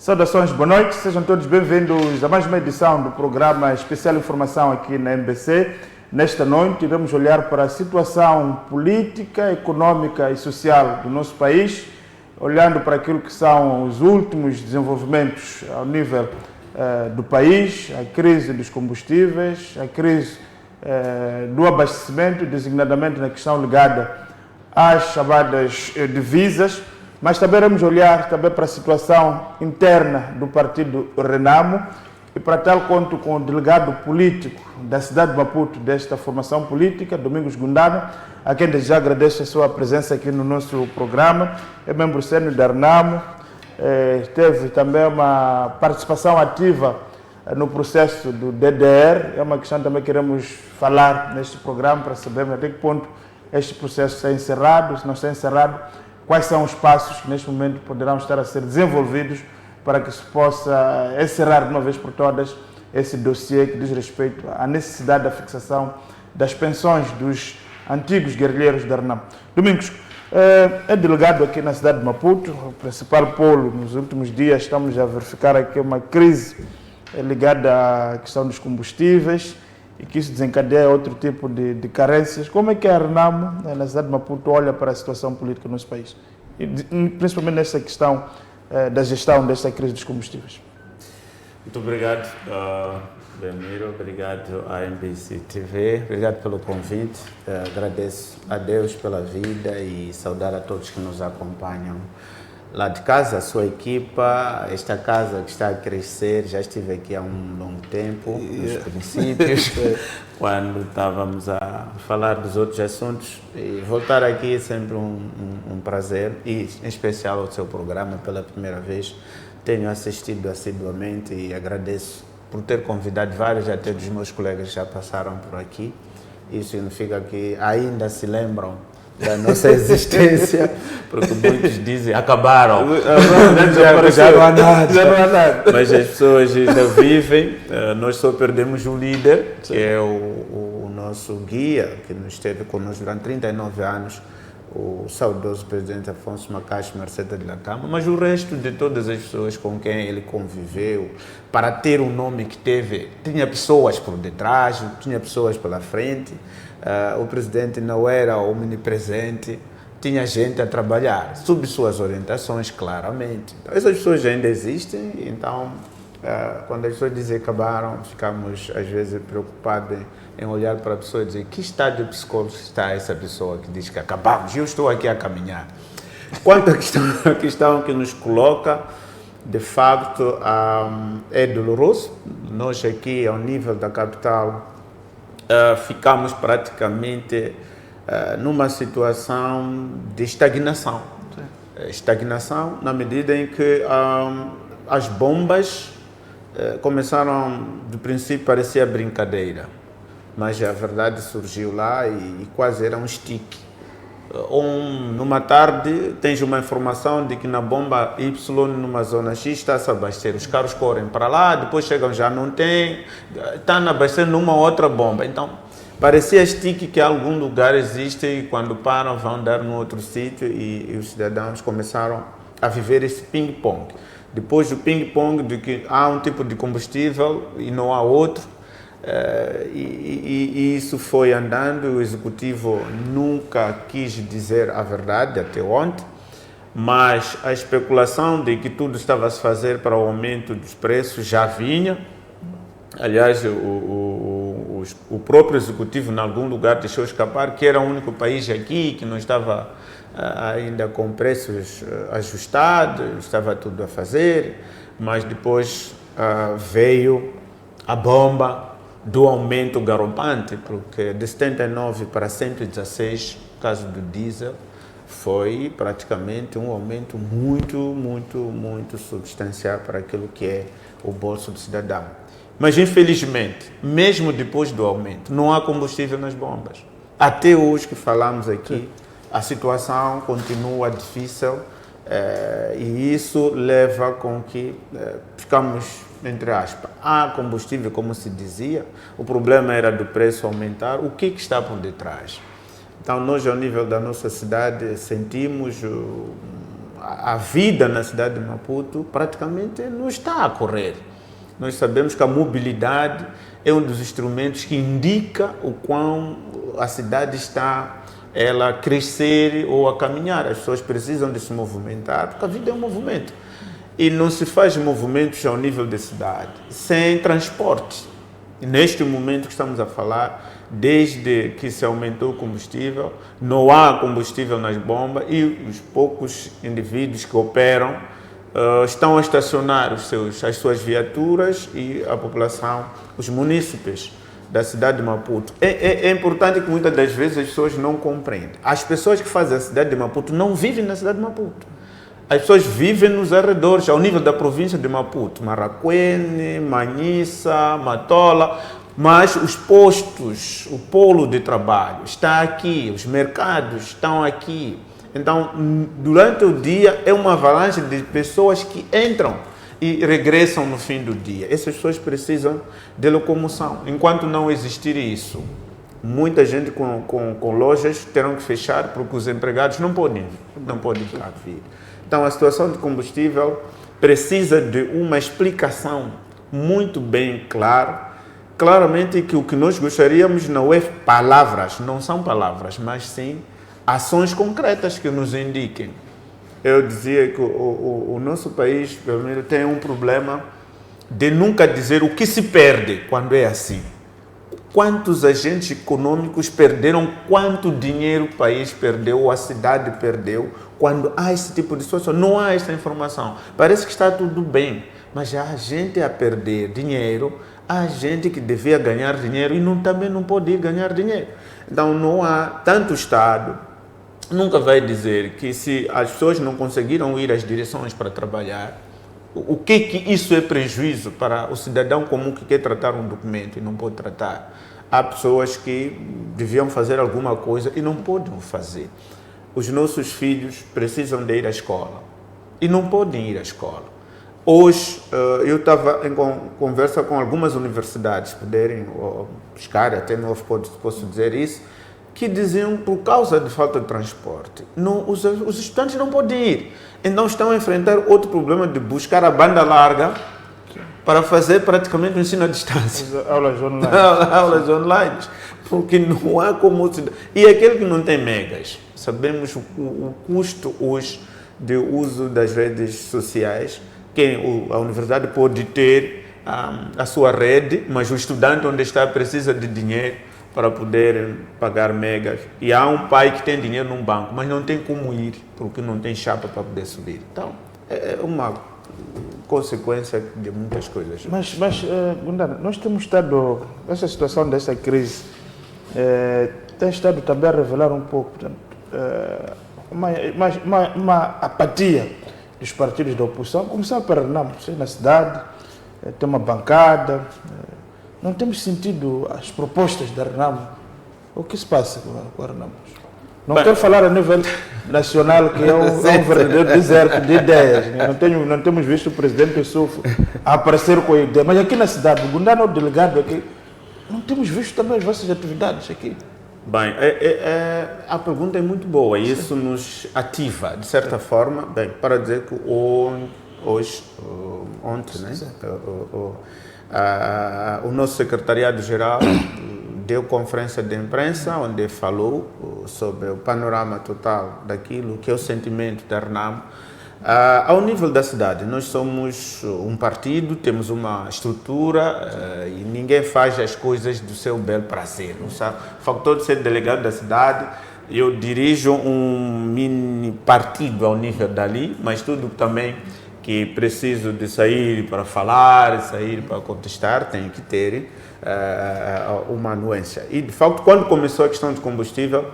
Saudações, boa noite, sejam todos bem-vindos a mais uma edição do programa Especial Informação aqui na MBC. Nesta noite iremos olhar para a situação política, econômica e social do nosso país, olhando para aquilo que são os últimos desenvolvimentos ao nível do país, a crise dos combustíveis, a crise do abastecimento, designadamente na questão ligada às chamadas divisas, mas também iremos olhar também para a situação interna do partido Renamo e para tal conto com o delegado político da cidade de Maputo desta formação política, Domingos Gundana, a quem desde já agradeço a sua presença aqui no nosso programa. É membro sênior da Renamo, teve também uma participação ativa no processo do DDR, é uma questão também que iremos falar neste programa para sabermos até que ponto este processo está encerrado, se não está encerrado, quais são os passos que neste momento poderão estar a ser desenvolvidos para que se possa encerrar de uma vez por todas esse dossiê que diz respeito à necessidade da fixação das pensões dos antigos guerrilheiros da Renamo. Domingos, é delegado aqui na cidade de Maputo, o principal polo. Nos últimos dias estamos a verificar aqui uma crise ligada à questão dos combustíveis e que isso desencadeia outro tipo de carências. Como é que a Renamo, na cidade de Maputo, olha para a situação política no nosso país? E, principalmente nessa questão da gestão desta crise dos combustíveis. Muito obrigado, Belmiro, obrigado à MBC TV, obrigado pelo convite, agradeço a Deus pela vida e saudar a todos que nos acompanham lá de casa, a sua equipa, esta casa que está a crescer. Já estive aqui há um longo tempo, nos princípios, quando estávamos a falar dos outros assuntos, e voltar aqui é sempre um prazer, e em especial ao seu programa, pela primeira vez tenho assistido assiduamente e agradeço por ter convidado vários, até dos meus colegas já passaram por aqui. Isso significa que ainda se lembram da nossa existência, porque muitos dizem acabaram, já não há nada. Mas as pessoas ainda vivem. Nós só perdemos o líder, que é o nosso guia, que nos esteve conosco durante 39 anos, o saudoso presidente Afonso Macaxe Marceta de la Cama, mas o resto de todas as pessoas com quem ele conviveu, para ter o nome que teve, tinha pessoas por detrás, tinha pessoas pela frente. O presidente não era omnipresente, tinha gente a trabalhar, sob suas orientações, claramente. Então, essas pessoas ainda existem, então, quando as pessoas dizem que acabaram, ficamos, às vezes, preocupados em olhar para a pessoa e dizer que estado psicológico está essa pessoa que diz que acabamos, eu estou aqui a caminhar. Quanto à questão que nos coloca, de facto, é doloroso. Nós aqui, ao nível da capital, ficamos praticamente numa situação de estagnação. Estagnação na medida em que as bombas começaram, do princípio parecia brincadeira, mas a verdade surgiu lá e quase era um stick. Numa tarde tens uma informação de que na bomba Y, numa zona X, está-se a abastecer. Os carros correm para lá, depois chegam, já não tem, está a abastecer numa outra bomba. Então, parecia stick que em algum lugar existe e quando param vão dar num outro sítio e os cidadãos começaram a viver esse ping-pong. Depois do ping-pong de que há um tipo de combustível e não há outro, e isso foi andando. O executivo nunca quis dizer a verdade até ontem, mas a especulação de que tudo estava a se fazer para o aumento dos preços já vinha. Aliás, o próprio executivo, em algum lugar, deixou escapar que era o único país aqui que não estava ainda com preços ajustados, estava tudo a fazer, mas depois veio a bomba do aumento galopante, porque de 79 para 116, no caso do diesel, foi praticamente um aumento muito substancial para aquilo que é o bolso do cidadão. Mas, infelizmente, mesmo depois do aumento, não há combustível nas bombas. Até hoje que falamos aqui, a situação continua difícil e isso leva com que ficamos, entre aspas, há combustível, como se dizia, o problema era do preço aumentar. O que está por detrás? Então, nós, ao nível da nossa cidade, sentimos a vida na cidade de Maputo praticamente não está a correr. Nós sabemos que a mobilidade é um dos instrumentos que indica o quão a cidade está a crescer ou a caminhar. As pessoas precisam de se movimentar, porque a vida é um movimento. E não se faz movimentos ao nível da cidade sem transporte. E neste momento que estamos a falar, desde que se aumentou o combustível, não há combustível nas bombas e os poucos indivíduos que operam estão a estacionar as suas viaturas e a população, os munícipes da cidade de Maputo. É importante que muitas das vezes as pessoas não compreendem. As pessoas que fazem a cidade de Maputo não vivem na cidade de Maputo. As pessoas vivem nos arredores, ao nível da província de Maputo, Maracuene, Manhissa, Matola, mas os postos, o polo de trabalho está aqui, os mercados estão aqui. Então, durante o dia é uma avalanche de pessoas que entram e regressam no fim do dia. Essas pessoas precisam de locomoção. Enquanto não existir isso, muita gente com lojas terão que fechar porque os empregados não podem cá vir. Então, a situação de combustível precisa de uma explicação muito bem clara. Claramente que o que nós gostaríamos não é palavras, não são palavras, mas sim ações concretas que nos indiquem. Eu dizia que o nosso país, pelo menos, tem um problema de nunca dizer o que se perde quando é assim. Quantos agentes econômicos perderam, quanto dinheiro o país perdeu, ou a cidade perdeu, quando há esse tipo de situação. Não há essa informação. Parece que está tudo bem, mas há gente a perder dinheiro, há gente que devia ganhar dinheiro e também não pode ir ganhar dinheiro. Então não há tanto Estado. Nunca vai dizer que se as pessoas não conseguiram ir às direções para trabalhar, o que isso é prejuízo para o cidadão comum que quer tratar um documento e não pode tratar. Há pessoas que deviam fazer alguma coisa e não podem fazer. Os nossos filhos precisam de ir à escola e não podem ir à escola. Hoje, eu estava em conversa com algumas universidades, poderem buscar, até não posso dizer isso, que diziam por causa de falta de transporte, os estudantes não podem ir. Então estão a enfrentar outro problema de buscar a banda larga para fazer praticamente o ensino à distância. Aulas online. Aulas online, porque não há como... E aquele que não tem megas, sabemos o custo hoje de uso das redes sociais, que a universidade pode ter a sua rede, mas o estudante onde está precisa de dinheiro para poder pagar megas. E há um pai que tem dinheiro num banco, mas não tem como ir, porque não tem chapa para poder subir. Então, é uma consequência de muitas coisas. Mas Gundana, nós temos estado, essa situação dessa crise, tem estado também a revelar um pouco, portanto, uma apatia dos partidos da oposição. Começamos para Renamo, na cidade, tem uma bancada, não temos sentido as propostas da Renamo. O que se passa com a Renamo? Não quero falar a nível nacional, que é um verdadeiro deserto de ideias. Né? Não temos visto o presidente Pessoa a aparecer com a ideia. Mas aqui na cidade, o Gundana, o delegado aqui, não temos visto também as vossas atividades aqui. Bem, a pergunta é muito boa e isso nos ativa, de certa forma, bem, para dizer que ontem, né? O nosso secretariado-geral deu conferência de imprensa, onde falou sobre o panorama total daquilo que é o sentimento da Renamo. Ao nível da cidade, nós somos um partido, temos uma estrutura e ninguém faz as coisas do seu bel prazer. Não sabe? O factor de ser delegado da cidade, eu dirijo um mini partido ao nível dali, mas tudo também que preciso de sair para falar, sair para contestar, tem que ter uma anuência. E, de facto, quando começou a questão de combustível,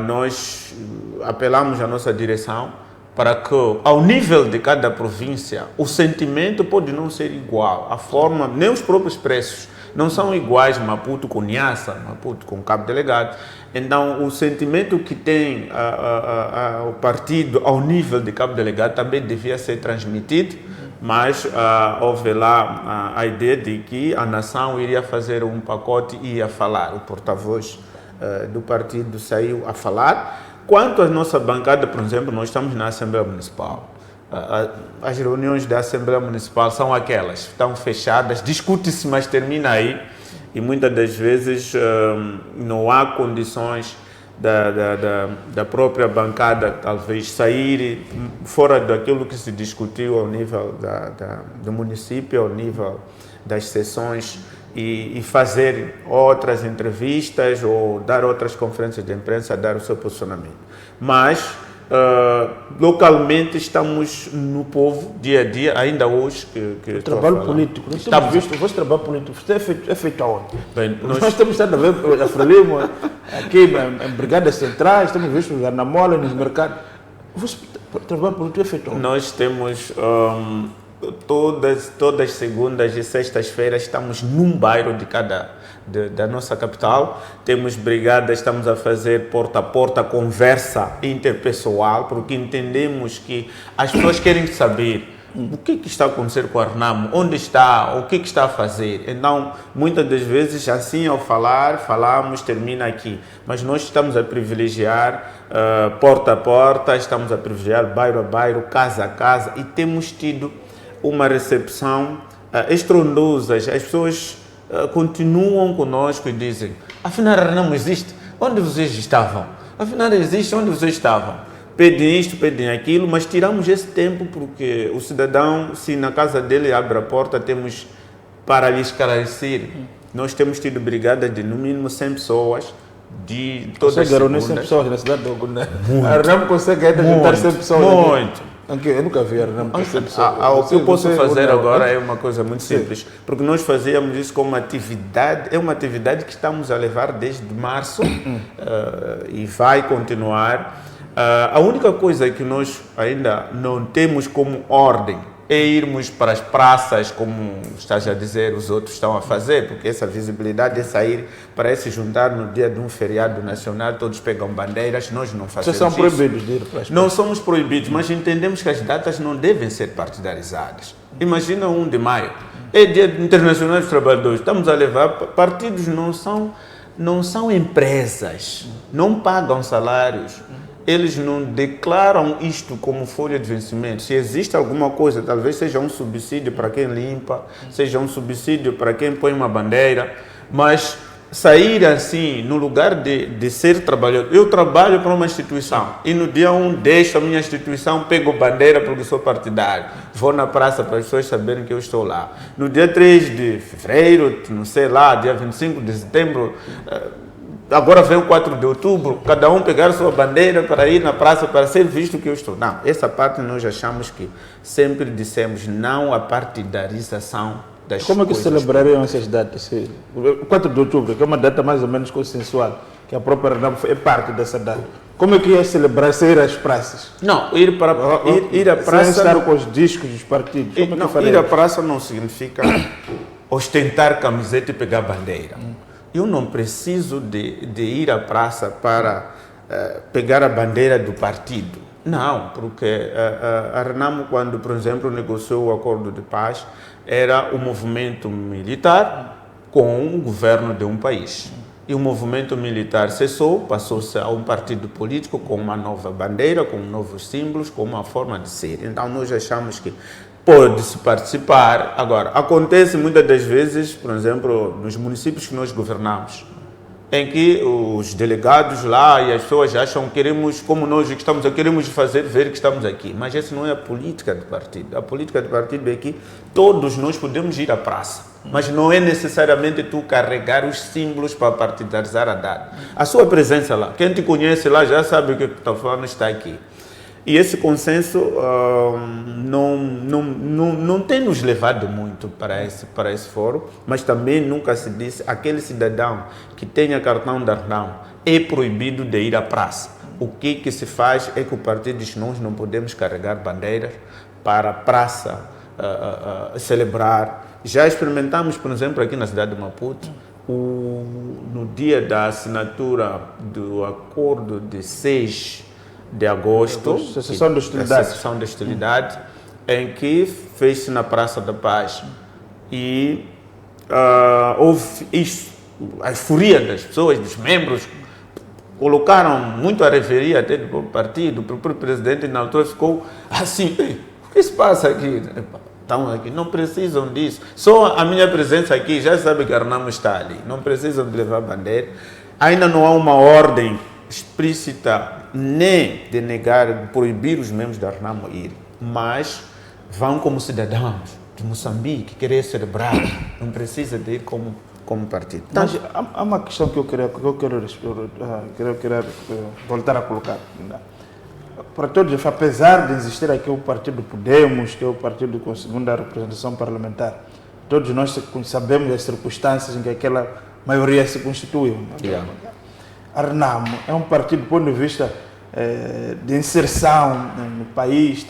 nós apelamos à nossa direção para que, ao nível de cada província, o sentimento pode não ser igual. A forma, nem os próprios preços não são iguais, Maputo com Niassa, Maputo com Cabo Delegado. Então, o sentimento que tem o partido ao nível de Cabo Delegado também devia ser transmitido, mas houve lá a ideia de que a nação iria fazer um pacote e ia falar. O porta-voz do partido saiu a falar, Quanto à nossa bancada, por exemplo, nós estamos na Assembleia Municipal. As reuniões da Assembleia Municipal são aquelas, estão fechadas, discute-se, mas termina aí. E muitas das vezes não há condições da própria bancada talvez sair fora daquilo que se discutiu ao nível do município, ao nível das sessões e fazer outras entrevistas ou dar outras conferências de imprensa, dar o seu posicionamento. Mas localmente estamos no povo, dia a dia, ainda hoje que o trabalho político, nós temos visto o vosso trabalho político, é feito aonde? Bem, nós temos estado a ver a Frelimo, aqui em Brigadas Centrais, temos visto na Mola, nos mercados. O vosso trabalho político é feito aonde? Nós temos todas segundas e sextas-feiras estamos num bairro da nossa capital, temos brigadas, estamos a fazer porta a porta, conversa interpessoal, porque entendemos que as pessoas querem saber o que está a acontecer com o Arnamo, onde está, o que está a fazer. Então, muitas das vezes, assim ao falamos, termina aqui. Mas nós estamos a privilegiar porta a porta, estamos a privilegiar bairro a bairro, casa a casa, e temos tido uma recepção estrondosa. As pessoas continuam conosco e dizem: afinal, Arnamo existe? Onde vocês estavam? Afinal, existe? Onde vocês estavam? Pedem isto, pedem aquilo, mas tiramos esse tempo porque o cidadão, se na casa dele abre a porta, temos para lhe esclarecer. Nós temos tido brigada de no mínimo 100 pessoas de todas as segundas. 100 pessoas na cidade do Ogundé. Arnamo consegue ainda juntar 100 pessoas. Muito. Eu nunca vi Arnamo com 100 pessoas. O que eu posso fazer agora é uma coisa muito simples, porque nós fazíamos isso como atividade, é uma atividade que estamos a levar desde março e vai continuar. A única coisa que nós ainda não temos como ordem é irmos para as praças, como estás a dizer, os outros estão a fazer, porque essa visibilidade é sair para se juntar no dia de um feriado nacional, todos pegam bandeiras, nós não fazemos isso. Vocês são proibidos de ir para as praças? Não somos proibidos, mas entendemos que as datas não devem ser partidarizadas. Imagina 1 de maio, é Dia Internacional dos Trabalhadores, estamos a levar, partidos não são empresas, não pagam salários. Eles não declaram isto como folha de vencimento. Se existe alguma coisa, talvez seja um subsídio para quem limpa, seja um subsídio para quem põe uma bandeira, mas sair assim, no lugar de ser trabalhador. Eu trabalho para uma instituição e no dia 1 deixo a minha instituição, pego bandeira porque sou partidário, vou na praça para as pessoas saberem que eu estou lá. No dia 3 de fevereiro, não sei lá, dia 25 de setembro, agora vem o 4 de outubro, cada um pegar sua bandeira para ir na praça para ser visto que eu estou. Não, essa parte nós achamos que sempre dissemos não à partidarização das coisas. Como é que celebrariam essas datas? O 4 de outubro, que é uma data mais ou menos consensual, que a própria Arnamo é parte dessa data. Como é que ia celebrar, sair às praças? Não, ir à praça... Sem estar com os discos dos partidos. Ir à praça não significa ostentar camiseta e pegar bandeira. Eu não preciso de ir à praça para pegar a bandeira do partido. Não, porque a Renamo, quando, por exemplo, negociou o acordo de paz, era um movimento militar com o governo de um país. E o movimento militar cessou, passou-se a um partido político com uma nova bandeira, com novos símbolos, com uma forma de ser. Então, nós achamos que pode-se participar. Agora, acontece muitas das vezes, por exemplo, nos municípios que nós governamos, em que os delegados lá e as pessoas acham que queremos, como nós que estamos aqui, queremos fazer ver que estamos aqui. Mas essa não é a política do partido. A política do partido é que todos nós podemos ir à praça, mas não é necessariamente tu carregar os símbolos para partidarizar a data. A sua presença lá, quem te conhece lá já sabe que o que está falando está aqui. E esse consenso não tem nos levado muito para esse fórum, mas também nunca se disse aquele cidadão que tenha cartão da Arnamo é proibido de ir à praça. O que se faz é que o partido diz: nós não podemos carregar bandeiras para a praça celebrar. Já experimentamos, por exemplo, aqui na cidade de Maputo, no dia da assinatura do acordo de 6 de agosto, Cessação da hostilidade, em que fez-se na Praça da Paz. E houve isso, a euforia das pessoas, dos membros. colocaram muito a reveria até do próprio partido, o próprio presidente na altura ficou assim, o que se passa aqui? Estão aqui, não precisam disso. Só a minha presença aqui, já sabe que Arnamo está ali, não precisam de levar bandeira. Ainda não há uma ordem explícita nem de negar, de proibir os membros da Arnamo ir, mas vão como cidadãos de Moçambique, querer celebrar, não precisa de ir como partido. Mas há uma questão que eu quero voltar a colocar. Para todos, apesar de existir aqui o partido Podemos, que é o partido com segunda representação parlamentar, todos nós sabemos as circunstâncias em que aquela maioria se constituiu. Yeah. Arnamo é um partido do ponto de vista de inserção no país.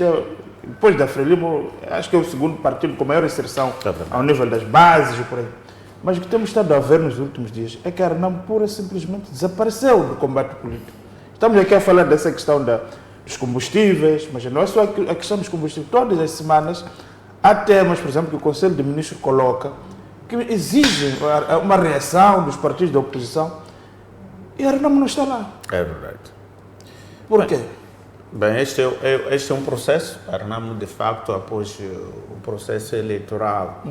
Depois da Frelimo, acho que é o segundo partido com maior inserção ao nível das bases e por aí. Mas o que temos estado a ver nos últimos dias é que a Arnamo pura e simplesmente desapareceu do combate político. Estamos aqui a falar dessa questão dos combustíveis, mas não é só a questão dos combustíveis. Todas as semanas há temas, por exemplo, que o Conselho de Ministros coloca, que exigem uma reação dos partidos da oposição e a Arnamo não está lá. É verdade. Por quê? Bem, este é um processo. A Arnamo, de facto, após o processo eleitoral,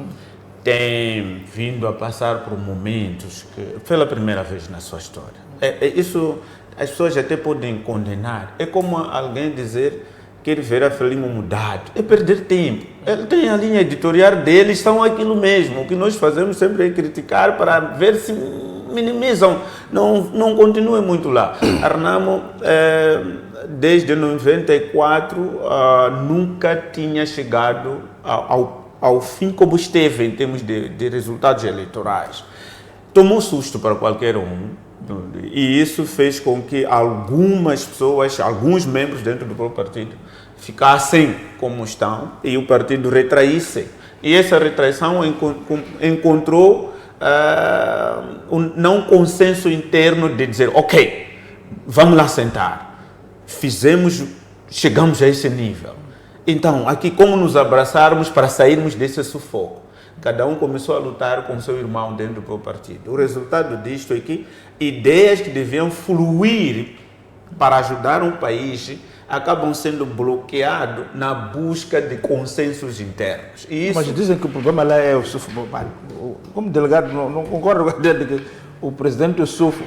tem vindo a passar por momentos que, pela primeira vez na sua história. Isso as pessoas até podem condenar. É como alguém dizer que quer ver a Frelimo mudado. É perder tempo. Ele tem a linha editorial dele, são aquilo mesmo. O que nós fazemos sempre é criticar para ver se minimizam, não continuem muito lá. Arnamo, desde 94, nunca tinha chegado ao fim como esteve em termos de resultados eleitorais. Tomou susto para qualquer um, e isso fez com que algumas pessoas, alguns membros dentro do próprio partido, ficassem como estão e o partido retraísse. E essa retraição encontrou não consenso interno de dizer, ok, vamos lá sentar. Chegamos a esse nível. Então, aqui como nos abraçarmos para sairmos desse sufoco? Cada um começou a lutar com seu irmão dentro do próprio partido. O resultado disto é que ideias que deviam fluir para ajudar um país acabam sendo bloqueados na busca de consensos internos. E isso... Mas dizem que o problema lá é o Sufo. Como delegado, não concordo com a ideia de que o presidente Sufo,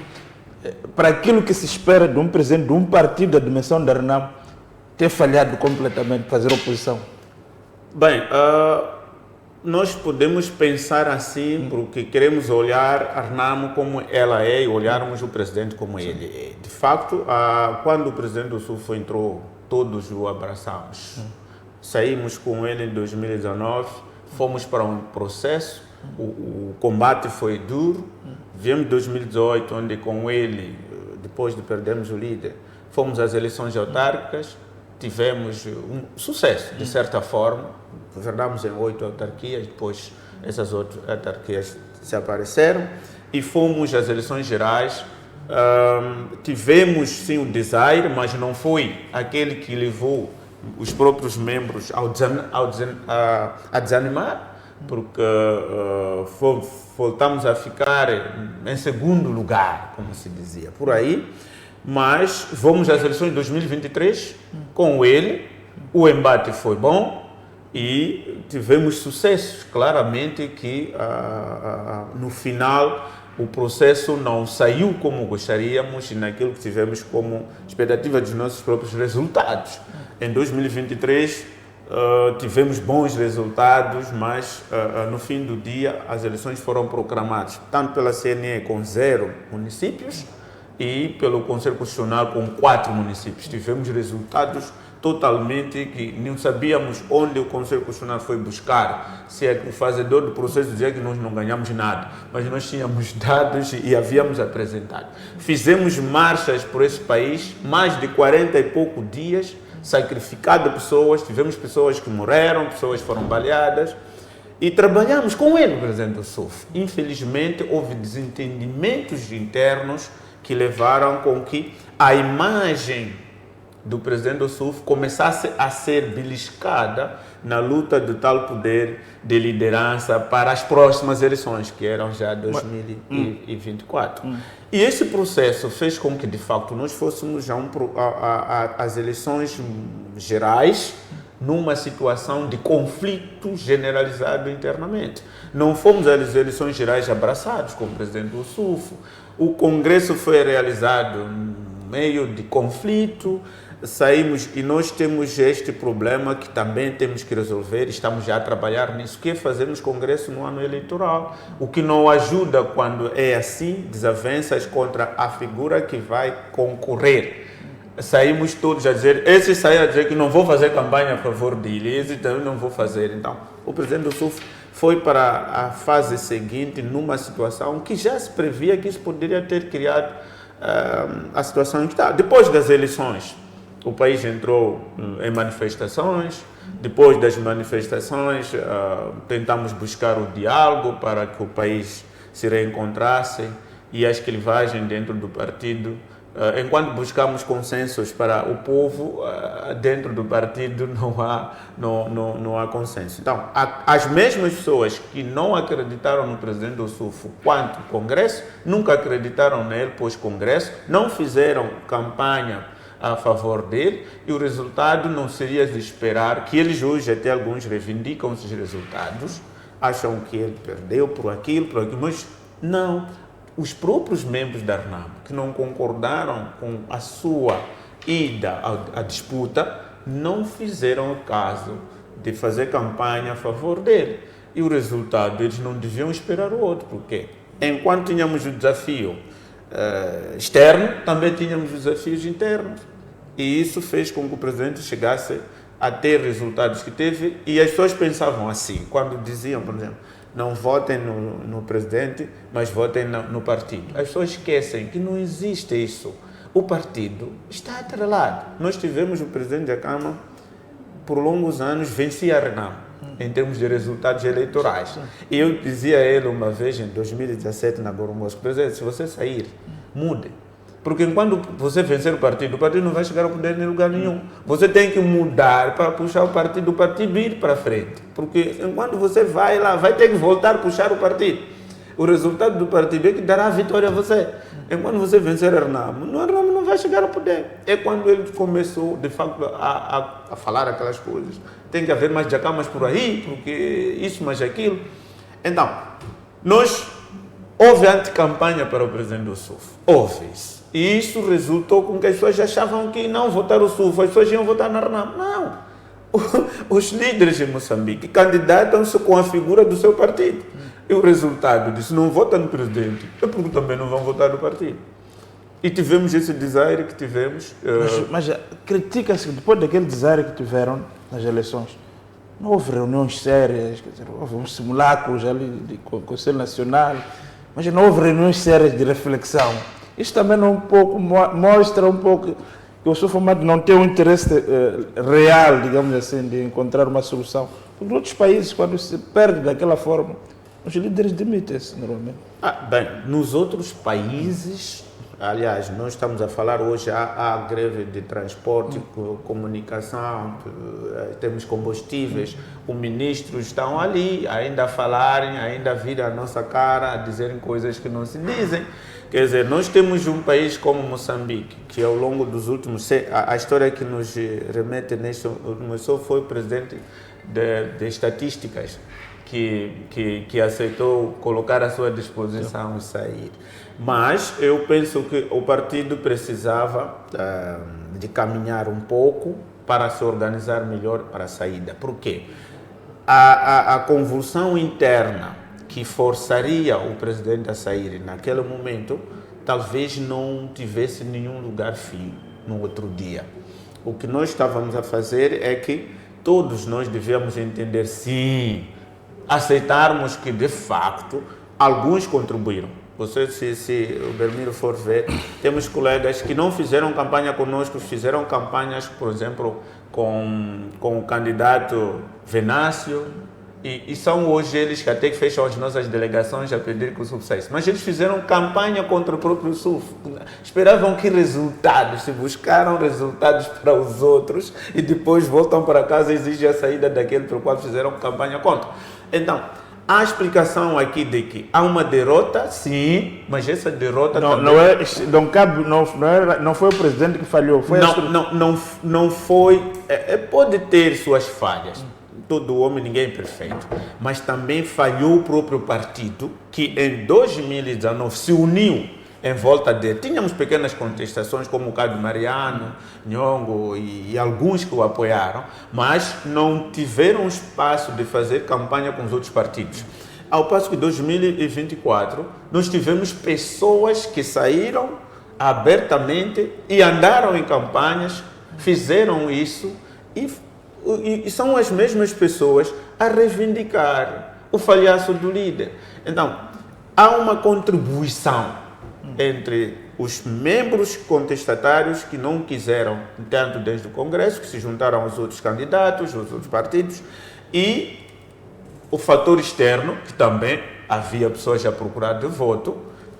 para aquilo que se espera de um presidente de um partido da dimensão da Arnamo, ter falhado completamente, fazer oposição. Bem, nós podemos pensar assim porque queremos olhar Arnamo como ela é e olharmos o presidente como ele é. De facto, quando o presidente do Sufo entrou, todos o abraçamos. Saímos com ele em 2019, fomos para um processo, o combate foi duro. Viemos em 2018, onde com ele, depois de perdermos o líder, fomos às eleições autárquicas, tivemos um sucesso, de certa forma. Governamos em 8 autarquias, depois essas outras autarquias desapareceram e fomos às eleições gerais. Tivemos sim o desaire, mas não foi aquele que levou os próprios membros a desanimar, porque voltamos a ficar em segundo lugar, como se dizia por aí. Mas vamos às eleições de 2023 com ele, o embate foi bom e tivemos sucessos. Claramente que no final o processo não saiu como gostaríamos e naquilo que tivemos como expectativa dos nossos próprios resultados. Em 2023 tivemos bons resultados, mas no fim do dia as eleições foram proclamadas tanto pela CNE com 0 municípios e pelo Conselho Constitucional com 4 municípios. Tivemos resultados totalmente que não sabíamos onde o Conselho Constitucional foi buscar. Se é que o fazedor do processo dizia que nós não ganhamos nada, mas nós tínhamos dados e havíamos apresentado. Fizemos marchas por esse país, mais de 40 e poucos dias, sacrificado pessoas, tivemos pessoas que morreram, pessoas que foram baleadas, e trabalhamos com ele, o presidente do Sufo. Infelizmente, houve desentendimentos internos que levaram com que a imagem do presidente do SUF começasse a ser beliscada na luta do tal poder de liderança para as próximas eleições, que eram já 2024. E esse processo fez com que, de facto, nós fôssemos às eleições gerais numa situação de conflito generalizado internamente. Não fomos às eleições gerais abraçados com o presidente do SUF. O Congresso foi realizado no meio de conflito, saímos e nós temos este problema que também temos que resolver, estamos já a trabalhar nisso, que é fazermos Congresso no ano eleitoral, o que não ajuda quando é assim, desavenças contra a figura que vai concorrer. Saímos todos a dizer, esse saiu a dizer que não vou fazer campanha a favor dele, esse também não vou fazer. Então, o presidente do SUF foi para a fase seguinte numa situação que já se previa que isso poderia ter criado a situação em que está. Depois das eleições, o país entrou em manifestações, depois das manifestações tentamos buscar o diálogo para que o país se reencontrasse e as clivagens dentro do partido. Enquanto buscamos consensos para o povo, dentro do partido não há consenso. Então, as mesmas pessoas que não acreditaram no presidente do SUF quanto Congresso, nunca acreditaram nele pós-Congresso, não fizeram campanha a favor dele e o resultado não seria de esperar que eles hoje, até alguns reivindicam esses resultados, acham que ele perdeu por aquilo, mas não. Os próprios membros da RNAM, que não concordaram com a sua ida à disputa, não fizeram o caso de fazer campanha a favor dele. E o resultado, eles não deviam esperar o outro, porque enquanto tínhamos o desafio externo, também tínhamos os desafios internos. E isso fez com que o presidente chegasse a ter resultados que teve, e as pessoas pensavam assim, quando diziam, por exemplo, não votem no presidente, mas votem no partido. As pessoas esquecem que não existe isso. O partido está atrelado. Nós tivemos o presidente da Câmara, por longos anos, vencia a RENAM, em termos de resultados eleitorais. E eu dizia a ele uma vez, em 2017, na Boromosco, presidente, se você sair, mude. Porque enquanto você vencer o partido não vai chegar ao poder em lugar nenhum. Você tem que mudar para puxar o partido ir para frente. Porque enquanto você vai lá, vai ter que voltar a puxar o partido. O resultado do partido é que dará a vitória a você. Enquanto você vencer a RNAM não vai chegar ao poder. É quando ele começou, de facto, a falar aquelas coisas. Tem que haver mais jacamas por aí, porque isso, mais aquilo. Então, houve anticampanha para o presidente do SUF. Houve isso. E isso resultou com que as pessoas achavam que não votaram o SUF, as pessoas iam votar na RNAM. Não. Os líderes de Moçambique candidatam-se com a figura do seu partido. E o resultado disso, não votam no presidente, é porque também não vão votar no partido. E tivemos esse desaire que tivemos. Mas critica-se que depois daquele desaire que tiveram nas eleições, não houve reuniões sérias, quer dizer, houve uns simulacros ali com o Conselho Nacional, mas não houve reuniões sérias de reflexão. Isto também mostra um pouco que o SUF-Amado não tem um interesse real, digamos assim, de encontrar uma solução. Porque outros países, quando se perde daquela forma, os líderes demitem-se normalmente. Bem, nos outros países, aliás, nós estamos a falar hoje, há greve de transporte, comunicação, temos combustíveis, os ministros estão ali ainda a falarem, ainda a vir a nossa cara, a dizerem coisas que não se dizem. Quer dizer, nós temos um país como Moçambique, que ao longo dos últimos... A história que nos remete neste começou foi o presidente de estatísticas, que aceitou colocar à sua disposição e sair. Mas eu penso que o partido precisava de caminhar um pouco para se organizar melhor para a saída. Por quê? A convulsão interna que forçaria o presidente a sair naquele momento, talvez não tivesse nenhum lugar fio no outro dia. O que nós estávamos a fazer é que todos nós devíamos entender, sim, aceitarmos que, de facto, alguns contribuíram. Você, se o Belmiro for ver, temos colegas que não fizeram campanha conosco, fizeram campanhas, por exemplo, com o candidato Venácio, E são hoje eles que até que fecham as nossas delegações a pedir que o SUF saísse. Mas eles fizeram campanha contra o próprio SUF. Esperavam que resultados, se buscaram resultados para os outros e depois voltam para casa e exigem a saída daquele pelo qual fizeram campanha contra. Então, há explicação aqui de que há uma derrota, sim, mas essa derrota também... Não foi o presidente que falhou, foi não foi... pode ter suas falhas. Todo homem, ninguém é perfeito. Mas também falhou o próprio partido, que em 2019 se uniu em volta dele. Tínhamos pequenas contestações, como o caso de Mariano, Nhongo e alguns que o apoiaram, mas não tiveram espaço de fazer campanha com os outros partidos. Ao passo que em 2024, nós tivemos pessoas que saíram abertamente e andaram em campanhas, fizeram isso e são as mesmas pessoas a reivindicar o falhanço do líder. Então, há uma contribuição entre os membros contestatários que não quiseram, tanto desde o Congresso, que se juntaram aos outros candidatos, aos outros partidos, e o fator externo, que também havia pessoas a procurar de voto,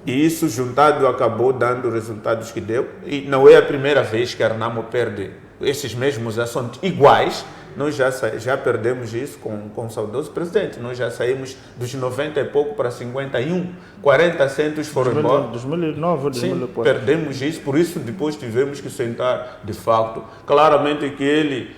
e isso juntado acabou dando os resultados que deu. E não é a primeira vez que a Renamo perde esses mesmos assuntos iguais. Nós já perdemos isso com o saudoso presidente. Nós já saímos dos 90 e pouco para 51. 40 assentos foram embora. 2009 ou 2004. Perdemos isso, por isso depois tivemos que sentar de facto. Claramente que ele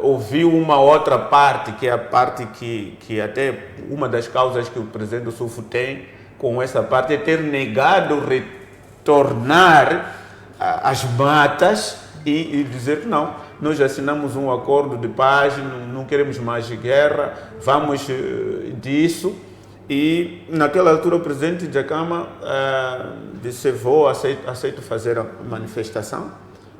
ouviu uma outra parte, que é a parte que até uma das causas que o presidente do SUF tem com essa parte é ter negado retornar as matas e dizer que não, nós assinamos um acordo de paz, não queremos mais guerra, vamos disso. E naquela altura o presidente Dhlakama disse: aceito fazer a manifestação,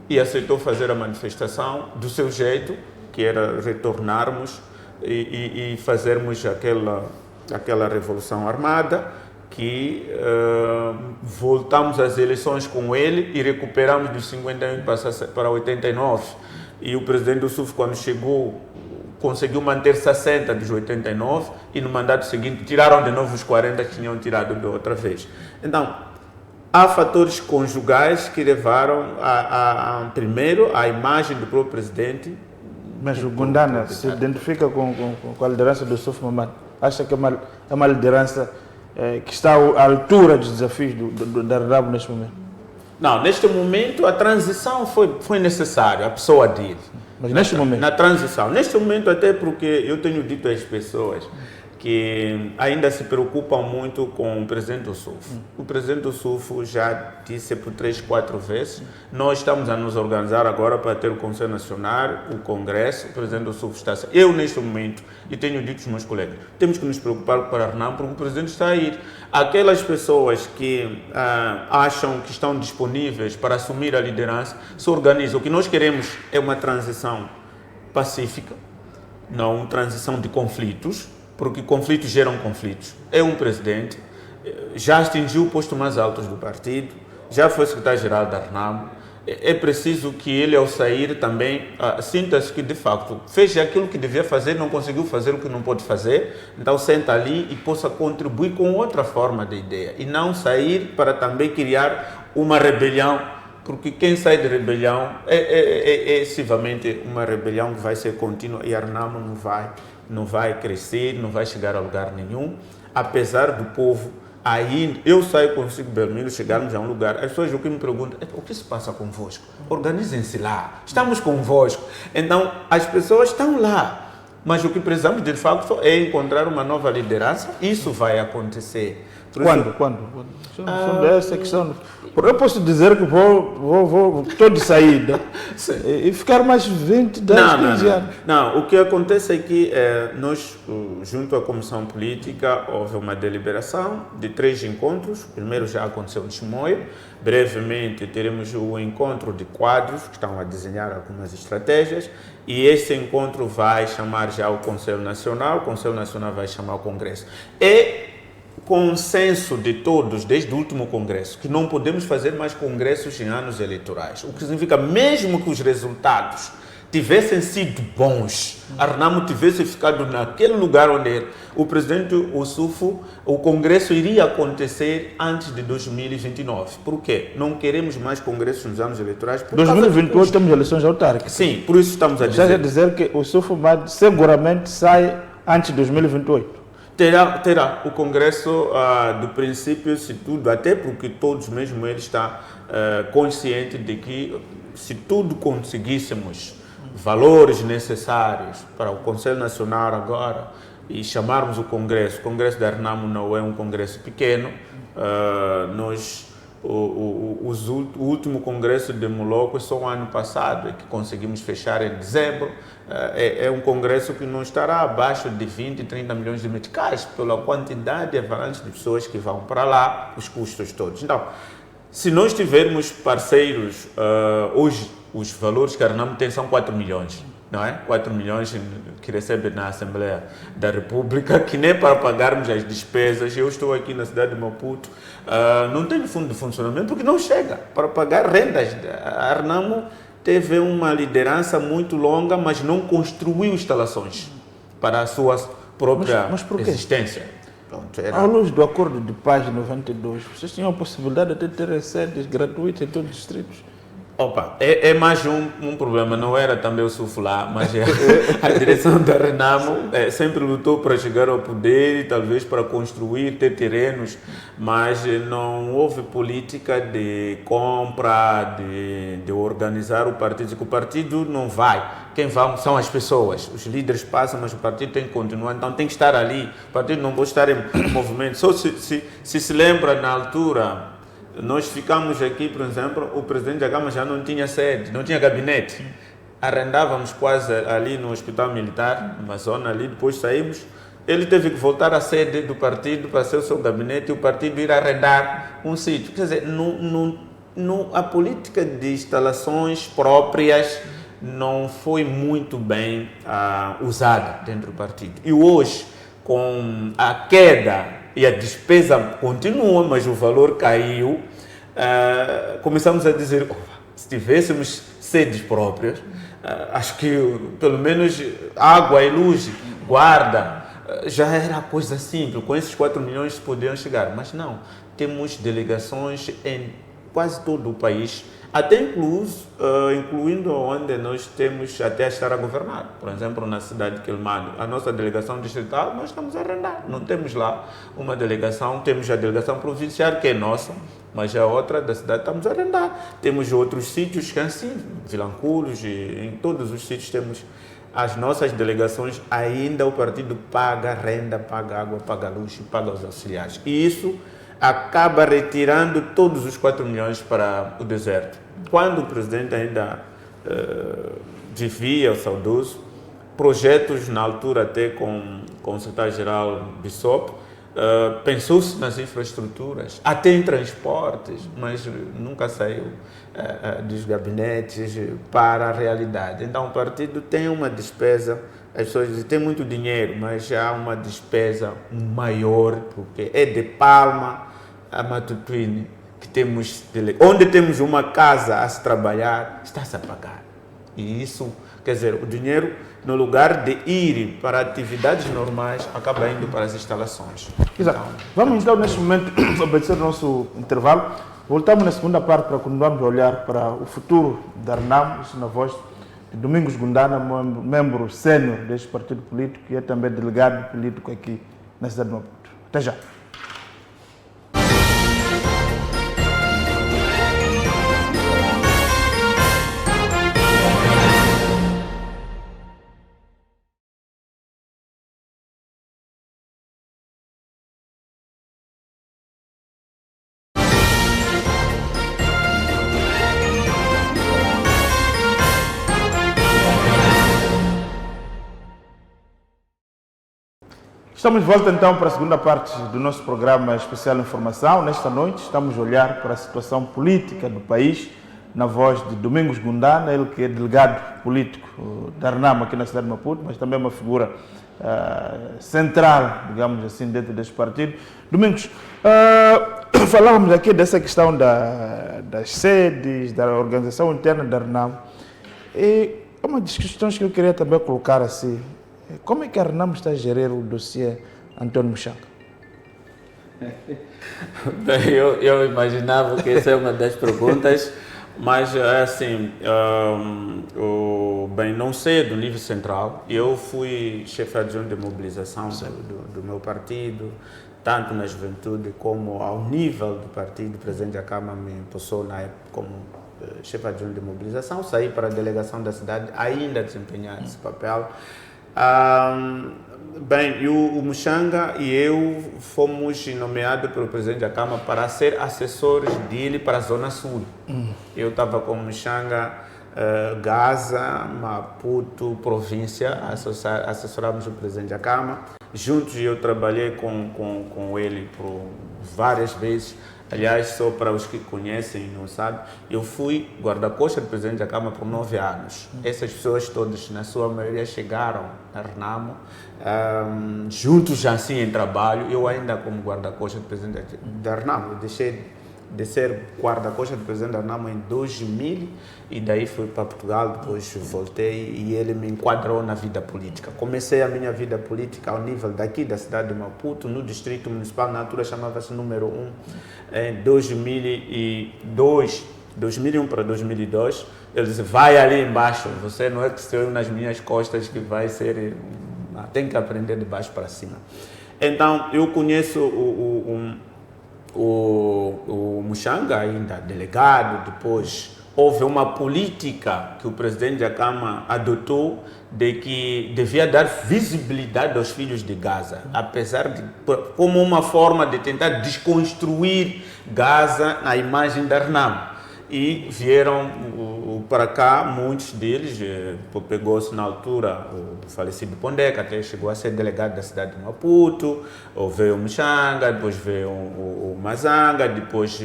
e aceitou fazer a manifestação do seu jeito, que era retornarmos e fazermos aquela revolução armada, que voltamos às eleições com ele e recuperamos dos 51 para 89. E o presidente do SUF, quando chegou, conseguiu manter 60 dos 89 e no mandato seguinte tiraram de novo os 40 que tinham tirado da outra vez. Então, há fatores conjugais que levaram primeiro à imagem do próprio presidente. Mas o Gundana se identifica com a liderança do SUF Mahamat? Acha que é uma liderança que está à altura dos desafios da Renamo neste momento? Não, neste momento a transição foi necessária, a pessoa dele. Mas neste momento? Na transição. Neste momento, até porque eu tenho dito às pessoas que ainda se preocupam muito com o presidente do SUF. O presidente do SUF já disse por 3, 4 vezes, nós estamos a nos organizar agora para ter o Conselho Nacional, o Congresso, o presidente do SUF está... Eu, neste momento, e tenho dito aos meus colegas, temos que nos preocupar com a Renamo porque o presidente está a ir. Aquelas pessoas que acham que estão disponíveis para assumir a liderança, se organizam. O que nós queremos é uma transição pacífica, não uma transição de conflitos, porque conflitos geram conflitos. É um presidente, já atingiu o posto mais alto do partido, já foi secretário-geral da Renamo. É preciso que ele, ao sair, também sinta-se que, de facto, fez aquilo que devia fazer, não conseguiu fazer o que não pode fazer, então senta ali e possa contribuir com outra forma de ideia, e não sair para também criar uma rebelião, porque quem sai de rebelião é excessivamente uma rebelião que vai ser contínua e a Renamo não vai crescer, não vai chegar a lugar nenhum, apesar do povo ainda. Eu saio consigo, Belmiro, chegarmos a um lugar, as pessoas o que me perguntam, o que se passa convosco? Organizem-se lá, estamos convosco. Então, as pessoas estão lá, mas o que precisamos de facto é encontrar uma nova liderança. Isso vai acontecer. Quando? Essa questão. Porque eu posso dizer que estou de saída e ficar mais 20, 10, 15 anos. Não, o que acontece é que nós, junto à Comissão Política, houve uma deliberação de 3 encontros. O primeiro já aconteceu em Chimoio. Brevemente teremos o encontro de quadros, que estão a desenhar algumas estratégias. E esse encontro vai chamar já o Conselho Nacional vai chamar o Congresso. Consenso de todos, desde o último congresso, que não podemos fazer mais congressos em anos eleitorais. O que significa, mesmo que os resultados tivessem sido bons, a Renamo tivesse ficado naquele lugar onde o presidente Ossufo, o Congresso iria acontecer antes de 2029. Por quê? Não queremos mais congressos nos anos eleitorais. Em 2028 temos eleições autárquicas. Sim, por isso estamos a dizer. Já quer dizer que o Ossufo seguramente sai antes de 2028. Terá o Congresso do princípio, se tudo, até porque todos, mesmo ele está consciente de que se tudo conseguíssemos valores necessários para o Conselho Nacional agora e chamarmos o Congresso da Renamo não é um congresso pequeno. O último congresso de Moloco só o ano passado, que conseguimos fechar em dezembro. É um congresso que não estará abaixo de 20, 30 milhões de meticais, pela quantidade avançada de pessoas que vão para lá, os custos todos. Então, se nós tivermos parceiros, hoje os valores que a Renamo tem são 4 milhões. Não é? 4 milhões que recebe na Assembleia da República, que nem para pagarmos as despesas. Eu estou aqui na cidade de Maputo, não tenho fundo de funcionamento porque não chega para pagar rendas. A Renamo teve uma liderança muito longa, mas não construiu instalações para a sua própria existência. Pronto, à luz do acordo de paz de 92, vocês tinham a possibilidade de ter sedes gratuitas em todos os distritos? Opa, é mais um problema, não era também o Ossufo lá, mas a direção da Renamo sempre lutou para chegar ao poder e talvez para construir, ter terrenos, mas não houve política de compra, de organizar o partido, que o partido não vai. Quem vai são as pessoas, os líderes passam, mas o partido tem que continuar, então tem que estar ali, o partido não pode estar em movimento. Só se lembra na altura. Nós ficamos aqui, por exemplo, o presidente da Gama já não tinha sede, não tinha gabinete. Arrendávamos quase ali no Hospital Militar, numa zona ali, depois saímos. Ele teve que voltar à sede do partido para ser o seu gabinete e o partido ir arrendar um sítio. Quer dizer, a política de instalações próprias não foi muito bem usada dentro do partido. E hoje, com a queda e a despesa continua, mas o valor caiu, começamos a dizer, se tivéssemos sedes próprias, acho que pelo menos água e luz, guarda, já era coisa simples, com esses 4 milhões podiam chegar, mas não, temos delegações em quase todo o país, até incluindo onde nós temos até a estar a governar. Por exemplo, na cidade de Quilmano, a nossa delegação distrital, nós estamos a arrendar. Não temos lá uma delegação, temos a delegação provincial, que é nossa, mas a outra da cidade estamos a arrendar. Temos outros sítios que assim, Vilanculos, e em todos os sítios temos as nossas delegações, ainda o partido paga renda, paga água, paga luz, paga os auxiliares. E isso acaba retirando todos os 4 milhões para o deserto. Quando o presidente ainda vivia, o saudoso, projetos na altura até com o secretário-geral Bissop, pensou-se nas infraestruturas, até em transportes, mas nunca saiu dos gabinetes para a realidade. Então o partido tem uma despesa, as pessoas dizem, tem muito dinheiro, mas já há uma despesa maior, porque é de Palma a Matutuine, que temos, onde temos uma casa a se trabalhar, está-se a pagar. E isso, quer dizer, o dinheiro, no lugar de ir para atividades normais, acaba indo para as instalações. Exato. Vamos então, neste momento, obedecer o nosso intervalo. Voltamos na segunda parte para continuarmos a olhar para o futuro da Renamo, isso na voz de Domingos Gundana, membro sênior deste partido político e é também delegado político aqui na cidade de Maputo. Até já. Estamos de volta então para a segunda parte do nosso programa Especial Informação. Nesta noite estamos a olhar para a situação política do país na voz de Domingos Gundana, ele que é delegado político da Renamo aqui na cidade de Maputo, mas também uma figura central, digamos assim, dentro deste partido. Domingos, falávamos aqui dessa questão das sedes, da organização interna da Renamo. E uma das questões que eu queria também colocar assim, como é que a Renamo está a gerir o dossiê António Muxanga? Bem, eu imaginava que essa é uma das perguntas, mas é assim, bem, não sei do nível central. Eu fui chefe adjunto de mobilização do meu partido, tanto na juventude como ao nível do partido. O presidente da Câmara me impulsou na época como chefe adjunto de mobilização, saí para a delegação da cidade, ainda desempenhar esse papel. Bem, o Muxanga e eu fomos nomeados pelo presidente da Câmara para ser assessores dele para a Zona Sul. Eu estava com o Muxanga, Gaza, Maputo, província, assessorávamos o presidente da Câmara. Juntos eu trabalhei com ele por várias vezes. Aliás, só para os que conhecem e não sabem, eu fui guarda-costas do presidente da Câmara por 9 anos. Essas pessoas todas, na sua maioria, chegaram a Renamo, juntos já assim em trabalho. Eu ainda como guarda-costas do presidente da Renamo, eu deixei de ser guarda-costas do presidente da Renamo em 2000 e daí fui para Portugal, depois voltei e ele me enquadrou na vida política. Comecei a minha vida política ao nível daqui da cidade de Maputo, no distrito municipal, na altura chamava-se número 1, em 2001 para 2002. Ele disse, vai ali embaixo, você não é que estou nas minhas costas que vai ser, tem que aprender de baixo para cima. Então, eu conheço o Muxanga ainda delegado. Depois houve uma política que o presidente da Câmara adotou de que devia dar visibilidade aos filhos de Gaza, apesar de como uma forma de tentar desconstruir Gaza na imagem da Renamo. E vieram para cá, muitos deles, pegou-se na altura o falecido Pondeca, até chegou a ser delegado da cidade de Maputo, veio o Muxanga, depois veio o Mazanga, depois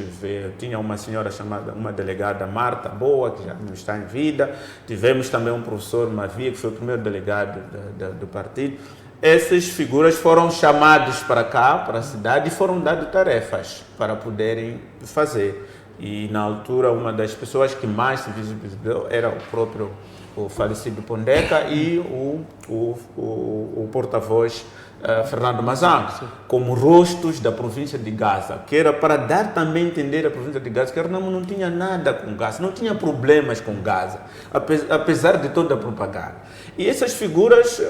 tinha uma senhora chamada, uma delegada Marta Boa, que já não está em vida, tivemos também um professor Mavia, que foi o primeiro delegado do partido. Essas figuras foram chamadas para cá, para a cidade, e foram dadas tarefas para poderem fazer. E na altura uma das pessoas que mais se visibilizou era o falecido Pondeca e o porta-voz Fernando Mazanga, como rostos da província de Gaza, que era para dar também a entender a província de Gaza que a Renamo não tinha nada com Gaza, não tinha problemas com Gaza, apesar de toda a propaganda. E essas figuras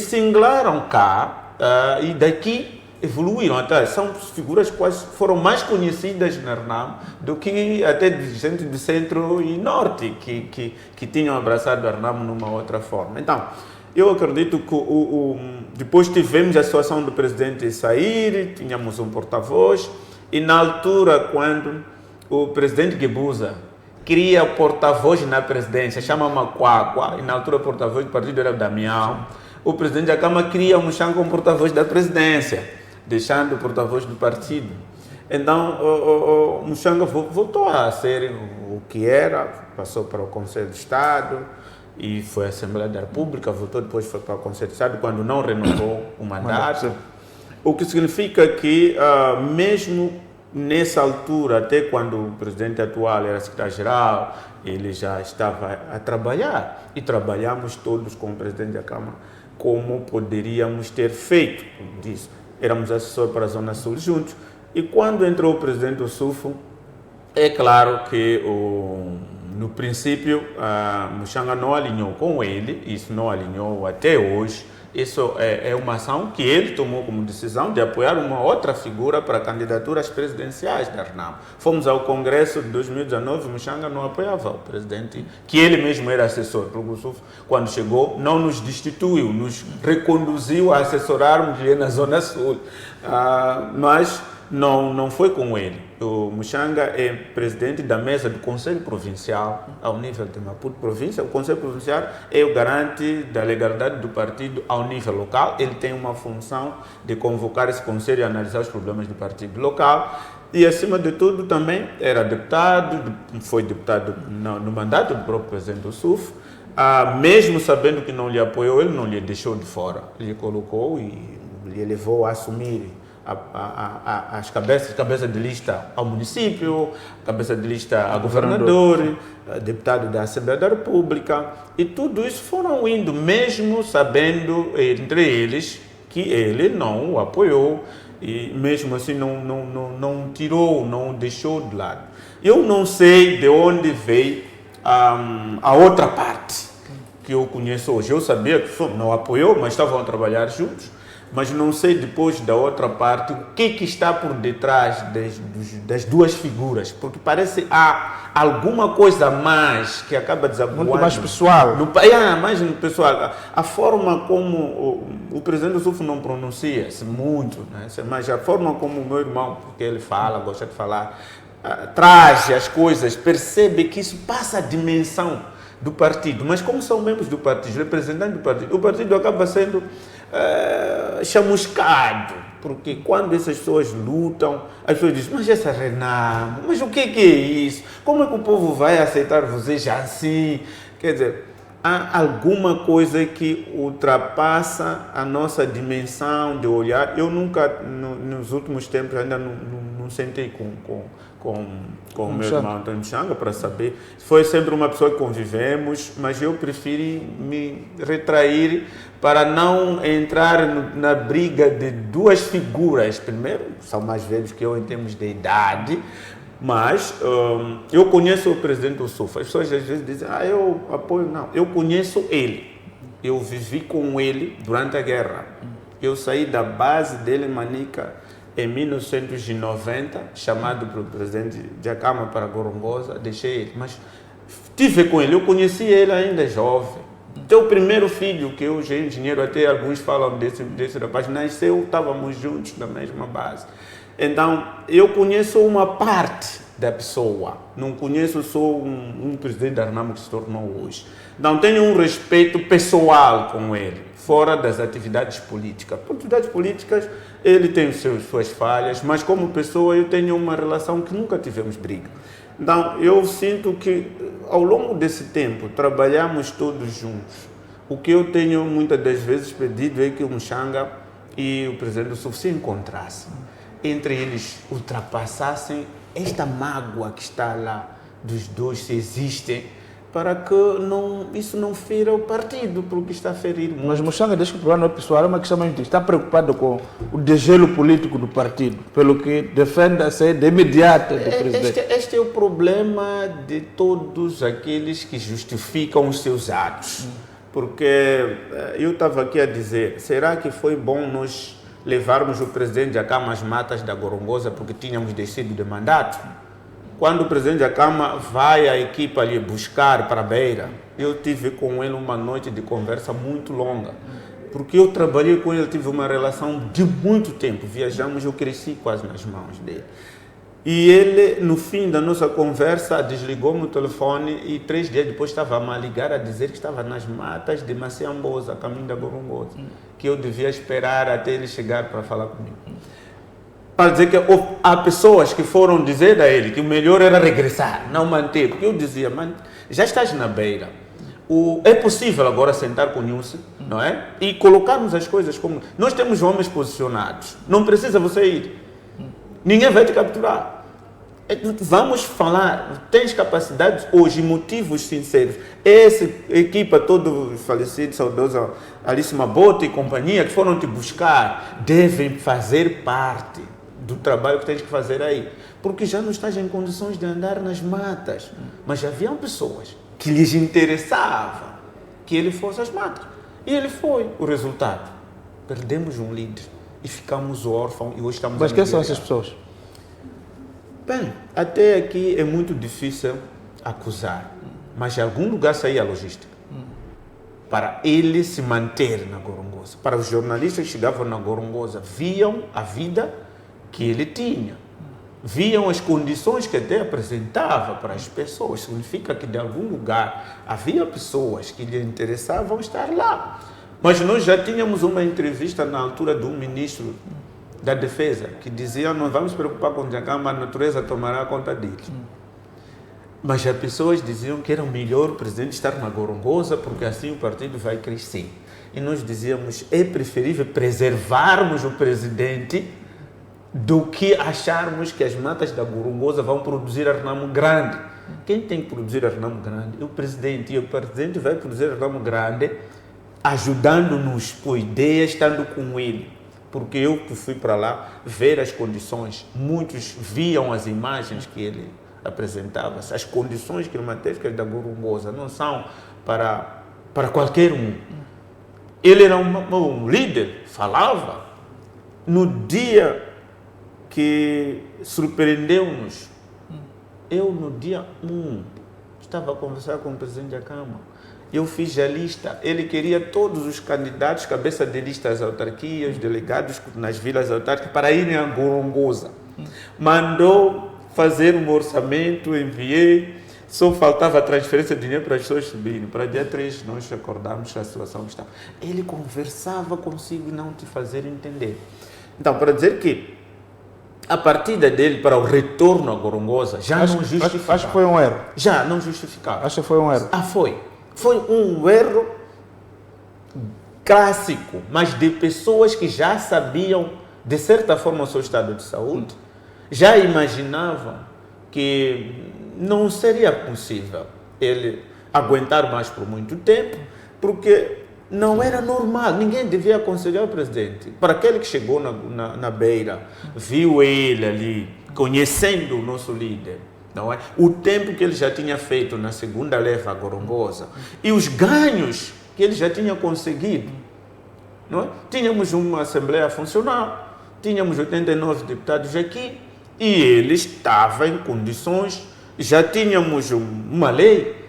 singlaram cá e daqui evoluíram até, são figuras quase foram mais conhecidas na Renamo do que até gente do centro e norte que tinham abraçado a Renamo numa outra forma. Então, eu acredito que depois tivemos a situação do presidente sair, tínhamos um porta-voz, e na altura, quando o presidente Guebuza cria o porta-voz na presidência, chama Macuacua, e na altura o porta-voz do partido era o Damião, o presidente da Câmara cria o Muxanga como porta-voz da presidência, deixando o porta-voz do partido. Então, o Muxanga voltou a ser o que era, passou para o Conselho de Estado e foi à Assembleia da República, voltou depois foi para o Conselho de Estado, quando não renovou o mandato. O que significa que, mesmo nessa altura, até quando o presidente atual era secretário-geral, ele já estava a trabalhar e trabalhamos todos com o presidente da Câmara como poderíamos ter feito disso. Éramos assessores para a Zona Sul juntos. E quando entrou o presidente do SUFO, é claro que no princípio Muxanga não alinhou com ele, isso não alinhou até hoje. Isso é uma ação que ele tomou como decisão de apoiar uma outra figura para candidaturas presidenciais da Renamo. Fomos ao Congresso de 2019, Muxanga não apoiava o presidente, que ele mesmo era assessor, porque o SUFO, quando chegou, não nos destituiu, nos reconduziu a assessorarmos na Zona Sul. Mas não foi com ele. O Muxanga é presidente da mesa do Conselho Provincial, ao nível de Maputo Província. O Conselho Provincial é o garante da legalidade do partido ao nível local. Ele tem uma função de convocar esse conselho e analisar os problemas do partido local. E, acima de tudo, também era deputado, foi deputado no mandato do próprio presidente do SUFO. Mesmo sabendo que não lhe apoiou, ele não lhe deixou de fora. Ele colocou e lhe levou a assumir as cabeça de lista ao município, cabeça de lista a governador, a deputado da Assembleia da República, e tudo isso foram indo, mesmo sabendo entre eles que ele não o apoiou, e mesmo assim não tirou, não o deixou de lado. Eu não sei de onde veio a outra parte que eu conheço hoje. Eu sabia que não apoiou, mas estavam a trabalhar juntos, mas não sei depois da outra parte o que está por detrás das duas figuras, porque parece há alguma coisa a mais que acaba desaguando. Muito mais pessoal. Mais pessoal. A forma como o presidente do SUF não pronuncia-se muito, né? Mas a forma como o meu irmão, porque ele fala, gosta de falar, traz as coisas, percebe que isso passa a dimensão do partido, mas como são membros do partido, representantes do partido, o partido acaba sendo chamuscado, porque quando essas pessoas lutam, as pessoas dizem, mas essa Renamo, mas o que é isso? Como é que o povo vai aceitar vocês assim? Quer dizer, há alguma coisa que ultrapassa a nossa dimensão de olhar. Eu nunca, nos últimos tempos, ainda não sentei com o meu irmão Antônio Mchanga para saber. Foi sempre uma pessoa que convivemos, mas eu preferi me retrair para não entrar na briga de duas figuras. Primeiro, são mais velhos que eu em termos de idade, mas eu conheço o presidente do SUF. As pessoas às vezes dizem, eu apoio. Não, eu conheço ele. Eu vivi com ele durante a guerra. Eu saí da base dele em Manica em 1990, chamado pelo presidente Dhlakama para Gorongosa, deixei ele, mas estive com ele, eu conheci ele ainda jovem. Teu primeiro filho, que hoje é engenheiro, até alguns falam desse rapaz, nasceu, estávamos juntos na mesma base. Então, eu conheço uma parte da pessoa, não conheço só um presidente da Renamo que se tornou hoje. Então, tenho um respeito pessoal com ele, fora das atividades políticas. Atividades políticas, ele tem suas falhas, mas como pessoa eu tenho uma relação que nunca tivemos briga. Então, eu sinto que ao longo desse tempo, trabalhamos todos juntos. O que eu tenho muitas das vezes pedido é que o Mchanga e o presidente do SUF se encontrassem. Entre eles, ultrapassassem esta mágoa que está lá dos dois, se existem, para que isso não fira o partido, porque está a ferir muito. Mas Mchanga, deixa que o problema não é pessoal, é uma questão muito. Está preocupado com o degelo político do partido, pelo que defende a saída de imediata do presidente. Este é o problema de todos aqueles que justificam os seus atos. Porque eu estava aqui a dizer, será que foi bom nós levarmos o presidente Dhlakama às matas da Gorongosa porque tínhamos descido de mandato? Quando o presidente Dhlakama vai a equipa ali buscar para a Beira, eu tive com ele uma noite de conversa muito longa, porque eu trabalhei com ele, tive uma relação de muito tempo, viajamos, eu cresci quase nas mãos dele. E ele, no fim da nossa conversa, desligou-me o telefone e 3 dias depois estava a ligar a dizer que estava nas matas de Maciambosa, a caminho da Gorongosa, que eu devia esperar até ele chegar para falar comigo. Para dizer que há pessoas que foram dizer a ele que o melhor era regressar, não manter. Porque eu dizia, mano, já estás na beira. É possível agora sentar com o Nilce, não é? E colocarmos as coisas como... Nós temos homens posicionados. Não precisa você ir. Ninguém vai te capturar. Vamos falar. Tens capacidades hoje, motivos sinceros. Essa equipa toda falecida, saudosa Alice Mabote e companhia, que foram te buscar, devem fazer parte do trabalho que tens que fazer aí, porque já não estás em condições de andar nas matas, mas haviam pessoas que lhes interessava que ele fosse às matas, e ele foi. O resultado, perdemos um líder e ficamos órfãos, e hoje estamos... Mas quem são essas pessoas? Bem, até aqui é muito difícil acusar, mas de algum lugar saía a logística para ele se manter na Gorongosa. Para os jornalistas que chegavam na Gorongosa, viam a vida que ele tinha, viam as condições que até apresentava para as pessoas. Significa que de algum lugar havia pessoas que lhe interessavam estar lá. Mas nós já tínhamos uma entrevista na altura do ministro da Defesa, que dizia, não vamos preocupar com o Dhlakama, a natureza tomará conta dele. Mas as pessoas diziam que era o melhor o presidente estar na Gorongosa, porque assim o partido vai crescer. E nós dizíamos, é preferível preservarmos o presidente do que acharmos que as matas da Gorongosa vão produzir arnamo grande. Quem tem que produzir arnamo grande é o presidente, e o presidente vai produzir arnamo grande ajudando-nos com ideias, estando com ele. Porque eu que fui para lá ver as condições, muitos viam as imagens que ele apresentava, as condições climatéricas da Gorongosa não são para qualquer um. Ele era um líder, falava. No dia que surpreendeu-nos, eu no dia 1 estava a conversar com o presidente da Câmara. Eu fiz a lista, ele queria todos os candidatos, cabeça de lista às autarquias, delegados nas vilas autárquicas, para irem a Gorongosa. Mandou fazer um orçamento, enviei, só faltava a transferência de dinheiro para as pessoas subirem. Para dia 3 nós acordámos a situação que estava. Ele conversava consigo e não te fazer entender. Então, para dizer que a partida dele para o retorno a Gorongosa não justificava. Acho que foi um erro. Já não justificava. Acho que foi um erro. Foi. Foi um erro clássico, mas de pessoas que já sabiam, de certa forma, o seu estado de saúde, já imaginavam que não seria possível ele aguentar mais por muito tempo, porque não era normal, ninguém devia aconselhar o presidente. Para aquele que chegou na beira, viu ele ali, conhecendo o nosso líder, não é? O tempo que ele já tinha feito na segunda leva a Gorongosa e os ganhos que ele já tinha conseguido, não é? Tínhamos uma Assembleia Funcional, tínhamos 89 deputados aqui e ele estava em condições, já tínhamos uma lei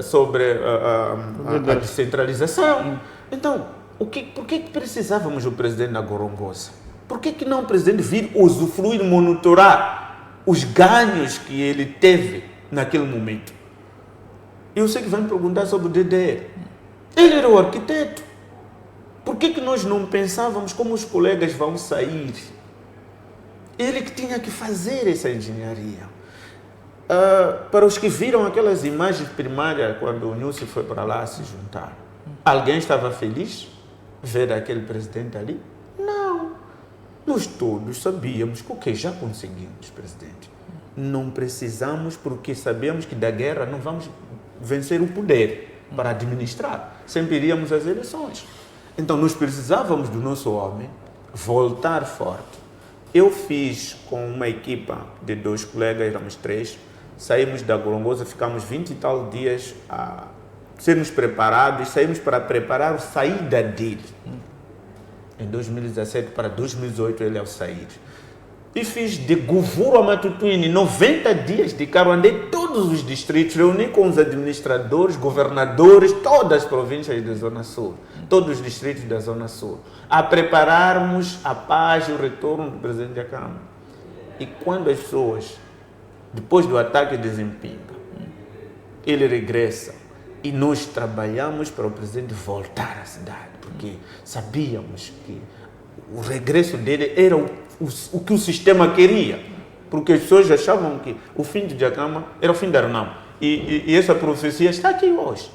sobre a descentralização. Então, por que precisávamos do presidente na Gorongosa? Por que não o presidente vir usufruir, monitorar os ganhos que ele teve naquele momento? Eu sei que vai me perguntar sobre o DDE. Ele era o arquiteto. Por que nós não pensávamos como os colegas vão sair? Ele que tinha que fazer essa engenharia. Para os que viram aquelas imagens primárias quando o Nilce foi para lá se juntar, alguém estava feliz ver aquele presidente ali? Não. Nós todos sabíamos que o que já conseguimos, presidente. Não precisamos, porque sabemos que da guerra não vamos vencer o poder para administrar. Sempre iríamos às eleições. Então nós precisávamos do nosso homem voltar forte. Eu fiz com uma equipa de 2 colegas, éramos 3, saímos da Gorongosa, ficamos 20 e tal dias a sermos preparados e saímos para preparar a saída dele. Em 2017 para 2018 ele ao sair. E fiz de Govuro a Matutuine 90 dias de carro, andei todos os distritos, reuni com os administradores, governadores, todas as províncias da Zona Sul, todos os distritos da Zona Sul, a prepararmos a paz e o retorno do presidente da Câmara. E quando as pessoas, depois do ataque desempenga, ele regressa e nós trabalhamos para o presidente voltar à cidade, porque sabíamos que o regresso dele era o que o sistema queria, porque as pessoas achavam que o fim de Djacama era o fim da Arnamo. E essa profecia está aqui hoje.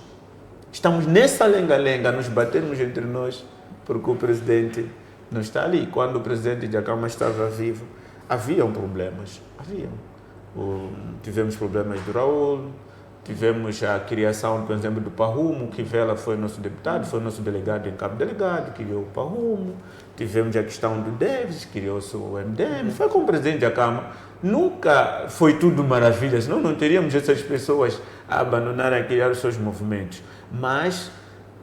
Estamos nessa lenga-lenga, nos batermos entre nós, porque o presidente não está ali. Quando o presidente de Djacama estava vivo, haviam problemas. Tivemos problemas do Raul, tivemos a criação, por exemplo, do Parrumo, que Vela foi nosso deputado, foi nosso delegado em Cabo Delegado, criou o Parrumo. Tivemos a questão do Davis, criou-se o MDM, foi com o presidente da Câmara. Nunca foi tudo maravilha, senão não teríamos essas pessoas a abandonarem a criar os seus movimentos. Mas,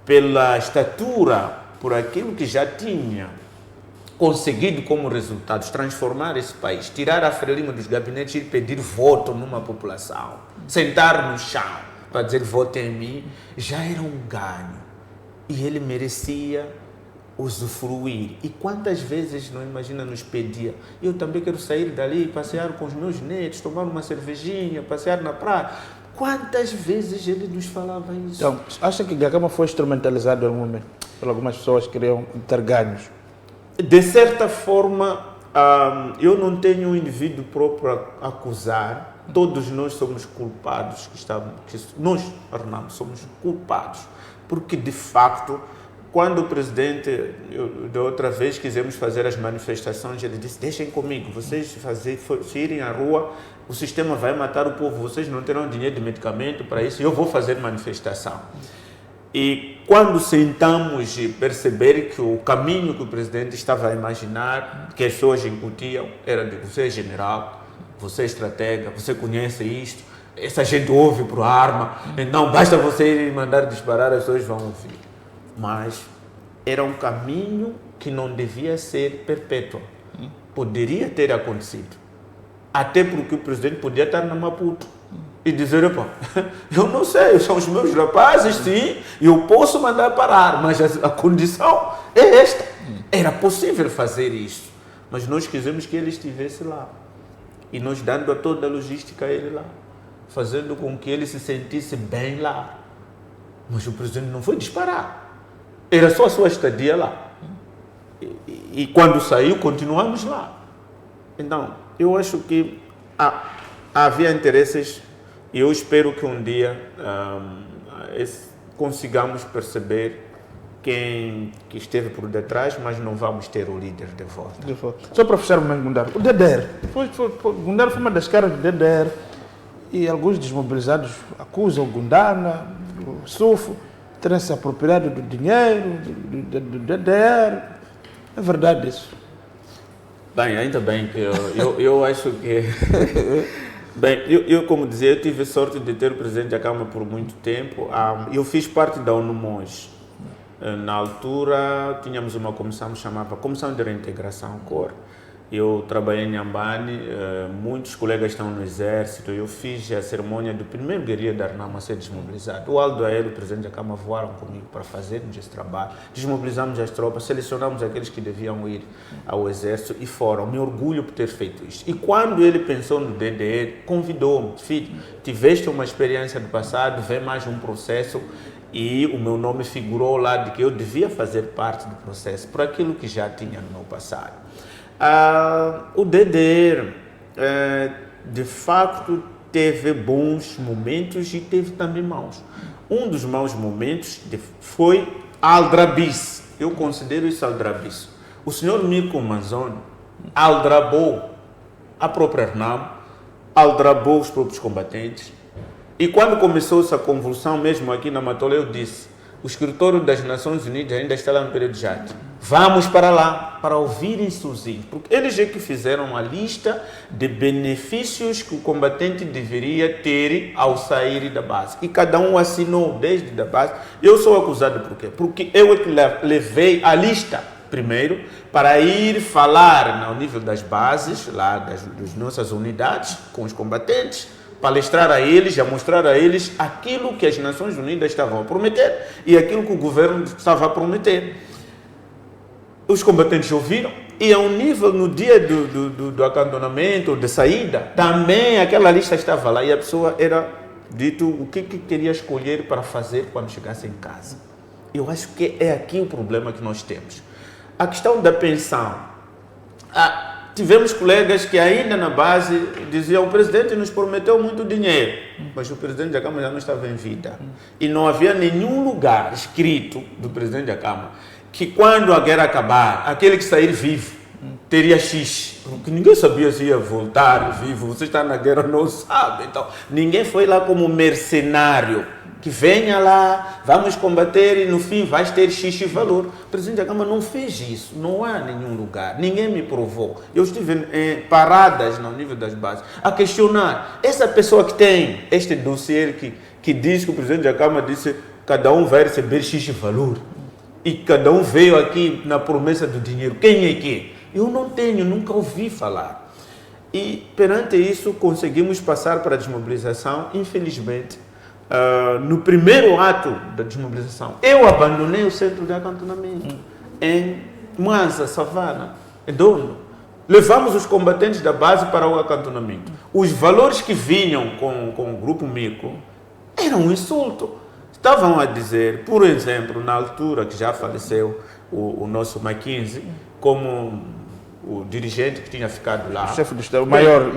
pela estatura, por aquilo que já tinha conseguido como resultados, transformar esse país, tirar a frelima dos gabinetes e pedir voto numa população, sentar no chão para dizer vote em mim, já era um ganho. E ele merecia usufruir. E quantas vezes, não imagina, nos pedia, eu também quero sair dali, passear com os meus netos, tomar uma cervejinha, passear na praia. Quantas vezes ele nos falava isso? Então, acha que Djacama foi instrumentalizado em algum momento? Por algumas pessoas que queriam ter ganhos? De certa forma, eu não tenho um indivíduo próprio a acusar. Todos nós somos culpados, nós, Arnaldo, somos culpados, porque de facto quando o presidente, da outra vez, quisemos fazer as manifestações, ele disse, deixem comigo, vocês irem à rua, o sistema vai matar o povo, vocês não terão dinheiro de medicamento para isso, eu vou fazer manifestação. E quando sentamos e perceber que o caminho que o presidente estava a imaginar, que as pessoas incutiam, era de você é general, você é estratega, você conhece isto, essa gente ouve por arma, não basta você ir mandar disparar, as pessoas vão ouvir. Mas era um caminho que não devia ser perpétuo. Poderia ter acontecido. Até porque o presidente podia estar na Maputo e dizer, opa, eu não sei, são os meus rapazes, sim, eu posso mandar parar, mas a condição é esta. Era possível fazer isso, mas nós quisemos que ele estivesse lá. E nós dando a toda a logística a ele lá, fazendo com que ele se sentisse bem lá. Mas o presidente não foi disparar. Era só a sua estadia lá. E quando saiu, continuamos lá. Então, eu acho que havia interesses e eu espero que um dia consigamos perceber quem que esteve por detrás, mas não vamos ter o líder de volta. Só para fechar o momento, Gundar, o DDR. Gundar foi uma das caras do DDR e alguns desmobilizados acusam o Gundana, o Sufo, terem se apropriado do dinheiro, do DDR. É verdade isso? Bem, ainda bem que eu acho que... Bem, eu como dizia, eu tive sorte de ter o presidente da Câmara por muito tempo. Eu fiz parte da ONU-MOS. Na altura, tínhamos uma comissão que chamava Comissão de Reintegração COR. Eu trabalhei em Ambani, muitos colegas estão no Exército. Eu fiz a cerimônia do primeiro guerrilheiro da Arnama a ser desmobilizado. O Aldo Aero, o presidente da Câmara, voaram comigo para fazermos esse trabalho. Desmobilizamos as tropas, selecionamos aqueles que deviam ir ao Exército e foram. Me orgulho por ter feito isso. E quando ele pensou no DDR, convidou-me. Filho, tiveste uma experiência do passado, vem mais um processo. E o meu nome figurou lá de que eu devia fazer parte do processo por aquilo que já tinha no meu passado. O DDR, de facto, teve bons momentos e teve também maus. Um dos maus momentos foi aldrabice. Eu considero isso aldrabice. O senhor Mirko Manzoni aldrabou a própria RNAM, aldrabou os próprios combatentes. E quando começou essa convulsão, mesmo aqui na Matola, eu disse, o escritório das Nações Unidas ainda está lá no Pereira de Jade. Vamos para lá, para ouvir instruções. Porque eles é que fizeram uma lista de benefícios que o combatente deveria ter ao sair da base. E cada um assinou desde a base. Eu sou acusado por quê? Porque eu é que levei a lista, primeiro, para ir falar ao nível das bases, lá das nossas unidades, com os combatentes, palestrar a eles, a mostrar a eles aquilo que as Nações Unidas estavam a prometer e aquilo que o governo estava a prometer. Os combatentes ouviram e ao nível, no dia do acantonamento, de saída, também aquela lista estava lá e a pessoa era dito o que queria escolher para fazer quando chegasse em casa. Eu acho que é aqui o problema que nós temos. A questão da pensão. Tivemos colegas que ainda na base diziam o presidente nos prometeu muito dinheiro, mas o presidente da Câmara já não estava em vida. E não havia nenhum lugar escrito do presidente da Câmara que quando a guerra acabar, aquele que sair vivo teria X. Porque ninguém sabia se ia voltar vivo. Você está na guerra, não sabe. Então, ninguém foi lá como mercenário. Que venha lá, vamos combater e no fim vais ter X valor. O presidente da Câmara não fez isso, não há nenhum lugar, ninguém me provou. Eu estive em paradas no nível das bases a questionar. Essa pessoa que tem este dossiê que diz que o presidente da Câmara disse cada um vai receber X valor e cada um veio aqui na promessa do dinheiro, quem é que? Eu não tenho, nunca ouvi falar. E perante isso conseguimos passar para a desmobilização, infelizmente. No primeiro ato da desmobilização, eu abandonei o centro de acantonamento em Mwanza, Savana, em Dondo. Levamos os combatentes da base para o acantonamento. Os valores que vinham com o grupo Mirko eram um insulto. Estavam a dizer, por exemplo, na altura que já faleceu o nosso Mackenzie, como o dirigente que tinha ficado lá. O chefe do Estado Maior.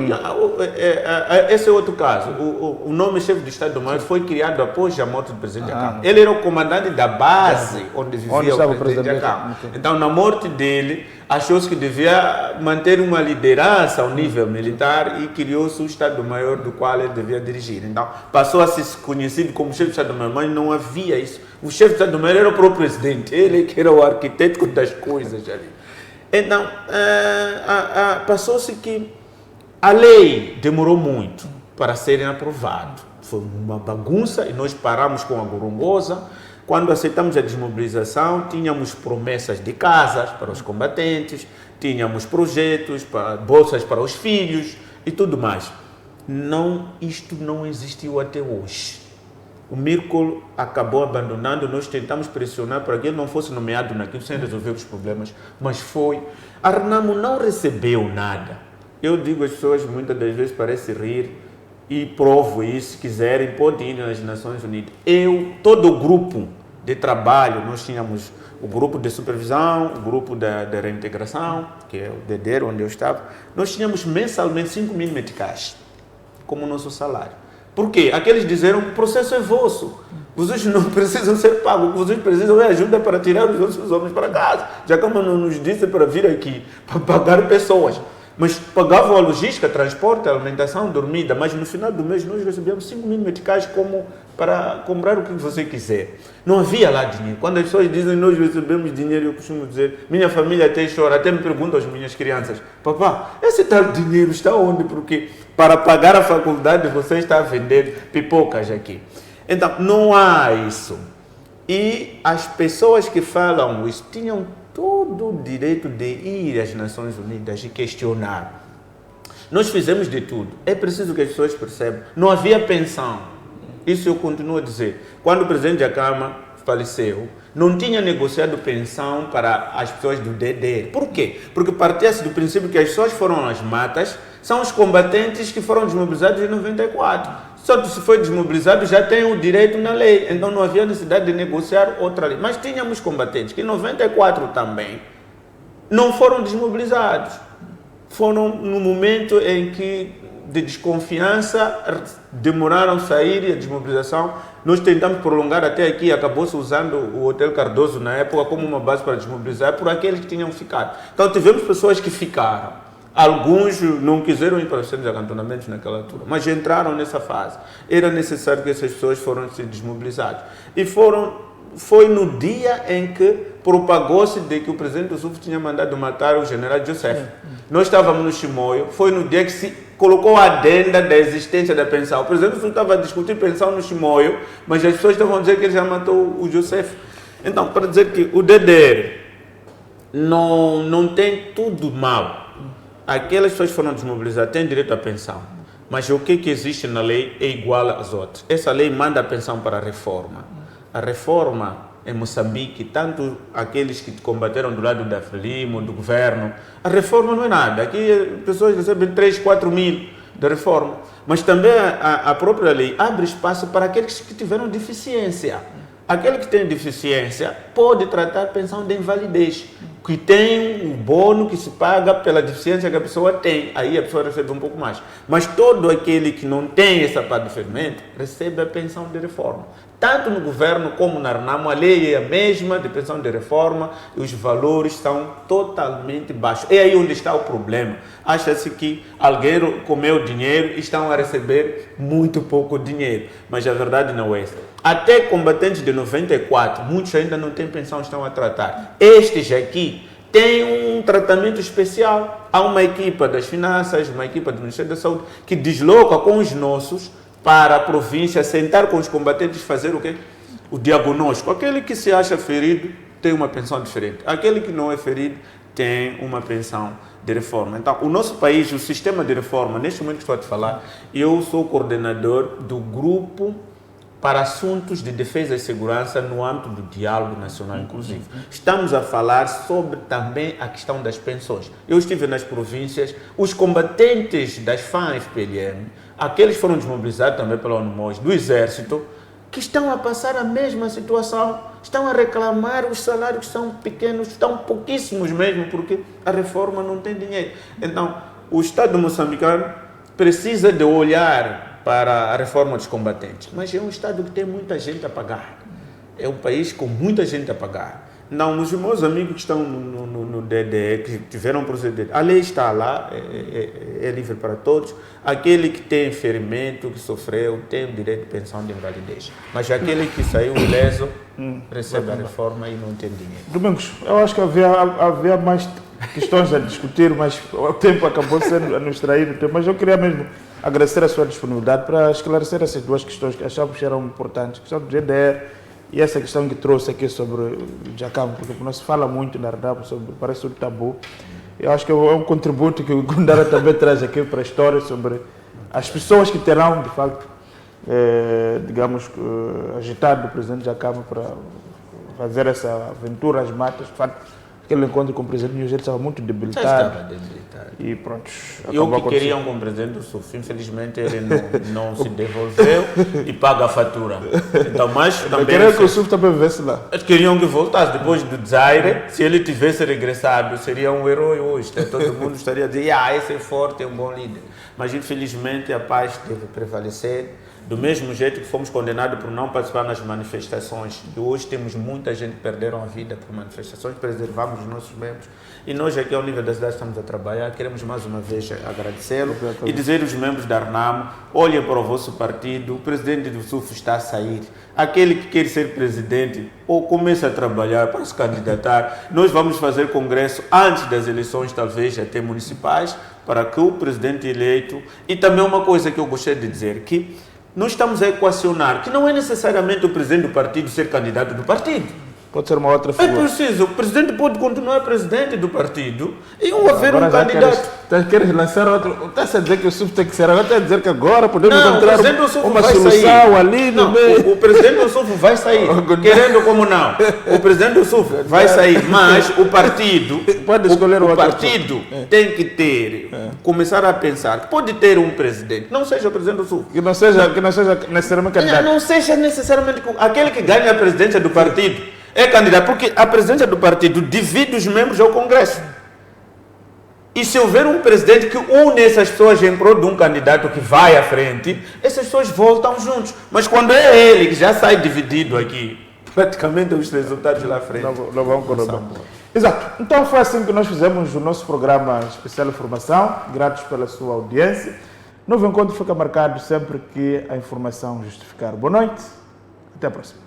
Esse é outro caso. O nome chefe do Estado Maior foi criado após a morte do presidente Jakama. Ele era o comandante da base onde vivia o presidente Jakama. Então, na morte dele, achou-se que devia manter uma liderança ao nível militar e criou-se o Estado Maior do qual ele devia dirigir. Então, passou a ser conhecido como chefe do Estado Maior, mas não havia isso. O chefe do Estado Maior era o próprio presidente, ele que era o arquiteto das coisas ali. Então, passou-se que a lei demorou muito para serem aprovada. Foi uma bagunça e nós paramos com a gorongosa. Quando aceitamos a desmobilização, tínhamos promessas de casas para os combatentes, tínhamos projetos, bolsas para os filhos e tudo mais. Isto não existiu até hoje. O Mírculo acabou abandonando, nós tentamos pressionar para que ele não fosse nomeado naquilo sem resolver os problemas, mas foi. A Renamo não recebeu nada. Eu digo às pessoas, muitas das vezes parece rir, e provo isso, se quiserem, podem ir nas Nações Unidas. Todo o grupo de trabalho, nós tínhamos o grupo de supervisão, o grupo da reintegração, que é o DEDER, onde eu estava, nós tínhamos mensalmente 5.000 meticais como nosso salário. Por quê? Aqueles disseram que o processo é vosso. Vocês não precisam ser pagos, vocês precisam de ajuda para tirar os vossos homens para casa. Jakama não nos disse para vir aqui, para pagar pessoas. Mas pagavam a logística, transporte, alimentação, dormida. Mas no final do mês nós recebíamos 5.000 meticais como para comprar o que você quiser. Não havia lá dinheiro. Quando as pessoas dizem nós recebemos dinheiro, eu costumo dizer, minha família até chora, até me perguntam as minhas crianças, papá, esse tal dinheiro está onde? Porque para pagar a faculdade você está a vender pipocas aqui. Então, não há isso. E as pessoas que falam isso tinham todo o direito de ir às Nações Unidas e questionar. Nós fizemos de tudo. É preciso que as pessoas percebam. Não havia pensão. Isso eu continuo a dizer. Quando o presidente Jakama faleceu, não tinha negociado pensão para as pessoas do DDR. Por quê? Porque partia-se do princípio que as pessoas foram às matas, são os combatentes que foram desmobilizados em 94. Só que se foi desmobilizado já tem o direito na lei, então não havia necessidade de negociar outra lei. Mas tínhamos combatentes que em 94 também não foram desmobilizados. Foram no momento em que de desconfiança demoraram a sair e a desmobilização. Nós tentamos prolongar até aqui, acabou-se usando o Hotel Cardoso na época como uma base para desmobilizar por aqueles que tinham ficado. Então tivemos pessoas que ficaram. Alguns não quiseram ir para os centros de acantonamentos naquela altura, mas entraram nessa fase. Era necessário que essas pessoas fossem desmobilizadas. E foi no dia em que propagou-se de que o presidente do SUF tinha mandado matar o general Joseph. Nós estávamos no Chimoio, foi no dia que se colocou a adenda da existência da pensão. O presidente do SUF estava a discutir pensão no Chimoio, mas as pessoas estavam a dizer que ele já matou o Joseph. Então, para dizer que o DDR não tem tudo mal. Aquelas pessoas que foram desmobilizadas têm direito à pensão, mas o que existe na lei é igual às outras. Essa lei manda a pensão para a reforma. A reforma em Moçambique, tanto aqueles que combateram do lado da Frelimo, do governo, a reforma não é nada. Aqui as pessoas recebem 3, 4 mil da reforma, mas também a própria lei abre espaço para aqueles que tiveram deficiência. Aquele que tem deficiência pode tratar pensão de invalidez, que tem um bônus que se paga pela deficiência que a pessoa tem. Aí a pessoa recebe um pouco mais. Mas todo aquele que não tem essa parte de fermento recebe a pensão de reforma. Tanto no governo como na Renamo, a lei é a mesma de pensão de reforma e os valores são totalmente baixos. É aí onde está o problema. Acha-se que alguém comeu dinheiro e estão a receber muito pouco dinheiro. Mas a verdade não é essa. Até combatentes de 94, muitos ainda não têm pensão, estão a tratar. Estes aqui têm um tratamento especial. Há uma equipa das finanças, uma equipa do Ministério da Saúde, que desloca com os nossos para a província, sentar com os combatentes, fazer o quê? O diagnóstico. Aquele que se acha ferido tem uma pensão diferente. Aquele que não é ferido tem uma pensão de reforma. Então, o nosso país, o sistema de reforma, neste momento que estou a te falar, eu sou coordenador do grupo para assuntos de defesa e segurança no âmbito do diálogo nacional inclusivo. Estamos a falar sobre também a questão das pensões. Eu estive nas províncias, os combatentes das FAN-FPLM, aqueles foram desmobilizados também pela ONU, do Exército, que estão a passar a mesma situação, estão a reclamar, os salários são pequenos, estão pouquíssimos mesmo, porque a reforma não tem dinheiro. Então, o Estado moçambicano precisa de olhar para a reforma dos combatentes, mas é um Estado que tem muita gente a pagar, é um país com muita gente a pagar. Não, os meus amigos que estão no DDE, que tiveram proceder, a lei está lá, é livre para todos. Aquele que tem ferimento, que sofreu, tem o direito de pensão de invalidez. Mas aquele que saiu ileso, recebe a reforma e não tem dinheiro. Domingos, eu acho que havia mais questões a discutir, mas o tempo acabou sendo a nos trair. Mas eu queria mesmo agradecer a sua disponibilidade para esclarecer essas duas questões que achávamos que eram importantes. A questão do GDR e essa questão que trouxe aqui sobre o Djacama, porque não se fala muito na RDAP, parece um tabu. Eu acho que é um contributo que o Gundara também traz aqui para a história sobre as pessoas que terão, de facto, digamos, agitado o presidente Djacama para fazer essa aventura às matas. De facto, aquele encontro com o presidente Nugent estava muito debilitado. Estava debilitado. E pronto. E o que queriam com o presidente do SUF, infelizmente ele não se devolveu e paga a fatura. Então, mas também. Queriam que o SUF também vivesse lá. Eles queriam que voltasse depois do Zaire. Se ele tivesse regressado, seria um herói hoje. Todo mundo estaria a dizer: esse é forte, é um bom líder. Mas infelizmente a paz deve prevalecer. Do mesmo jeito que fomos condenados por não participar nas manifestações, e hoje temos muita gente que perderam a vida por manifestações, preservamos os nossos membros. E nós aqui ao nível da cidade estamos a trabalhar, queremos mais uma vez agradecê-lo e dizer aos membros da RNAM, olhem para o vosso partido, o presidente do SUF está a sair. Aquele que quer ser presidente, ou começa a trabalhar para se candidatar. Nós vamos fazer congresso antes das eleições, talvez até municipais, para que o presidente eleito... E também uma coisa que eu gostaria de dizer, que nós estamos a equacionar que não é necessariamente o presidente do partido ser candidato do partido. Pode ser uma outra figura. É preciso, o presidente pode continuar presidente do partido e haver um candidato. Queres lançar outro? Está a dizer que o SUF tem que ser agora, está a dizer que agora podemos Não, encontrar uma solução ali no meio. O presidente do SUF vai sair, querendo como não. O presidente do SUF vai sair, mas o partido, pode escolher o partido tem que ter, começar a pensar que pode ter um presidente, não seja o presidente do SUF. Que não seja necessariamente candidato. Não seja necessariamente aquele que ganha a presidência do partido. É candidato, porque a presidência do partido divide os membros ao Congresso. E se houver um presidente que une essas pessoas em prol de um candidato que vai à frente, essas pessoas voltam juntos. Mas quando é ele que já sai dividido aqui, praticamente os resultados lá à frente não vão correr bem. Exato. Então foi assim que nós fizemos o nosso programa especial de informação. Gratos pela sua audiência. Novo encontro fica marcado sempre que a informação justificar. Boa noite. Até a próxima.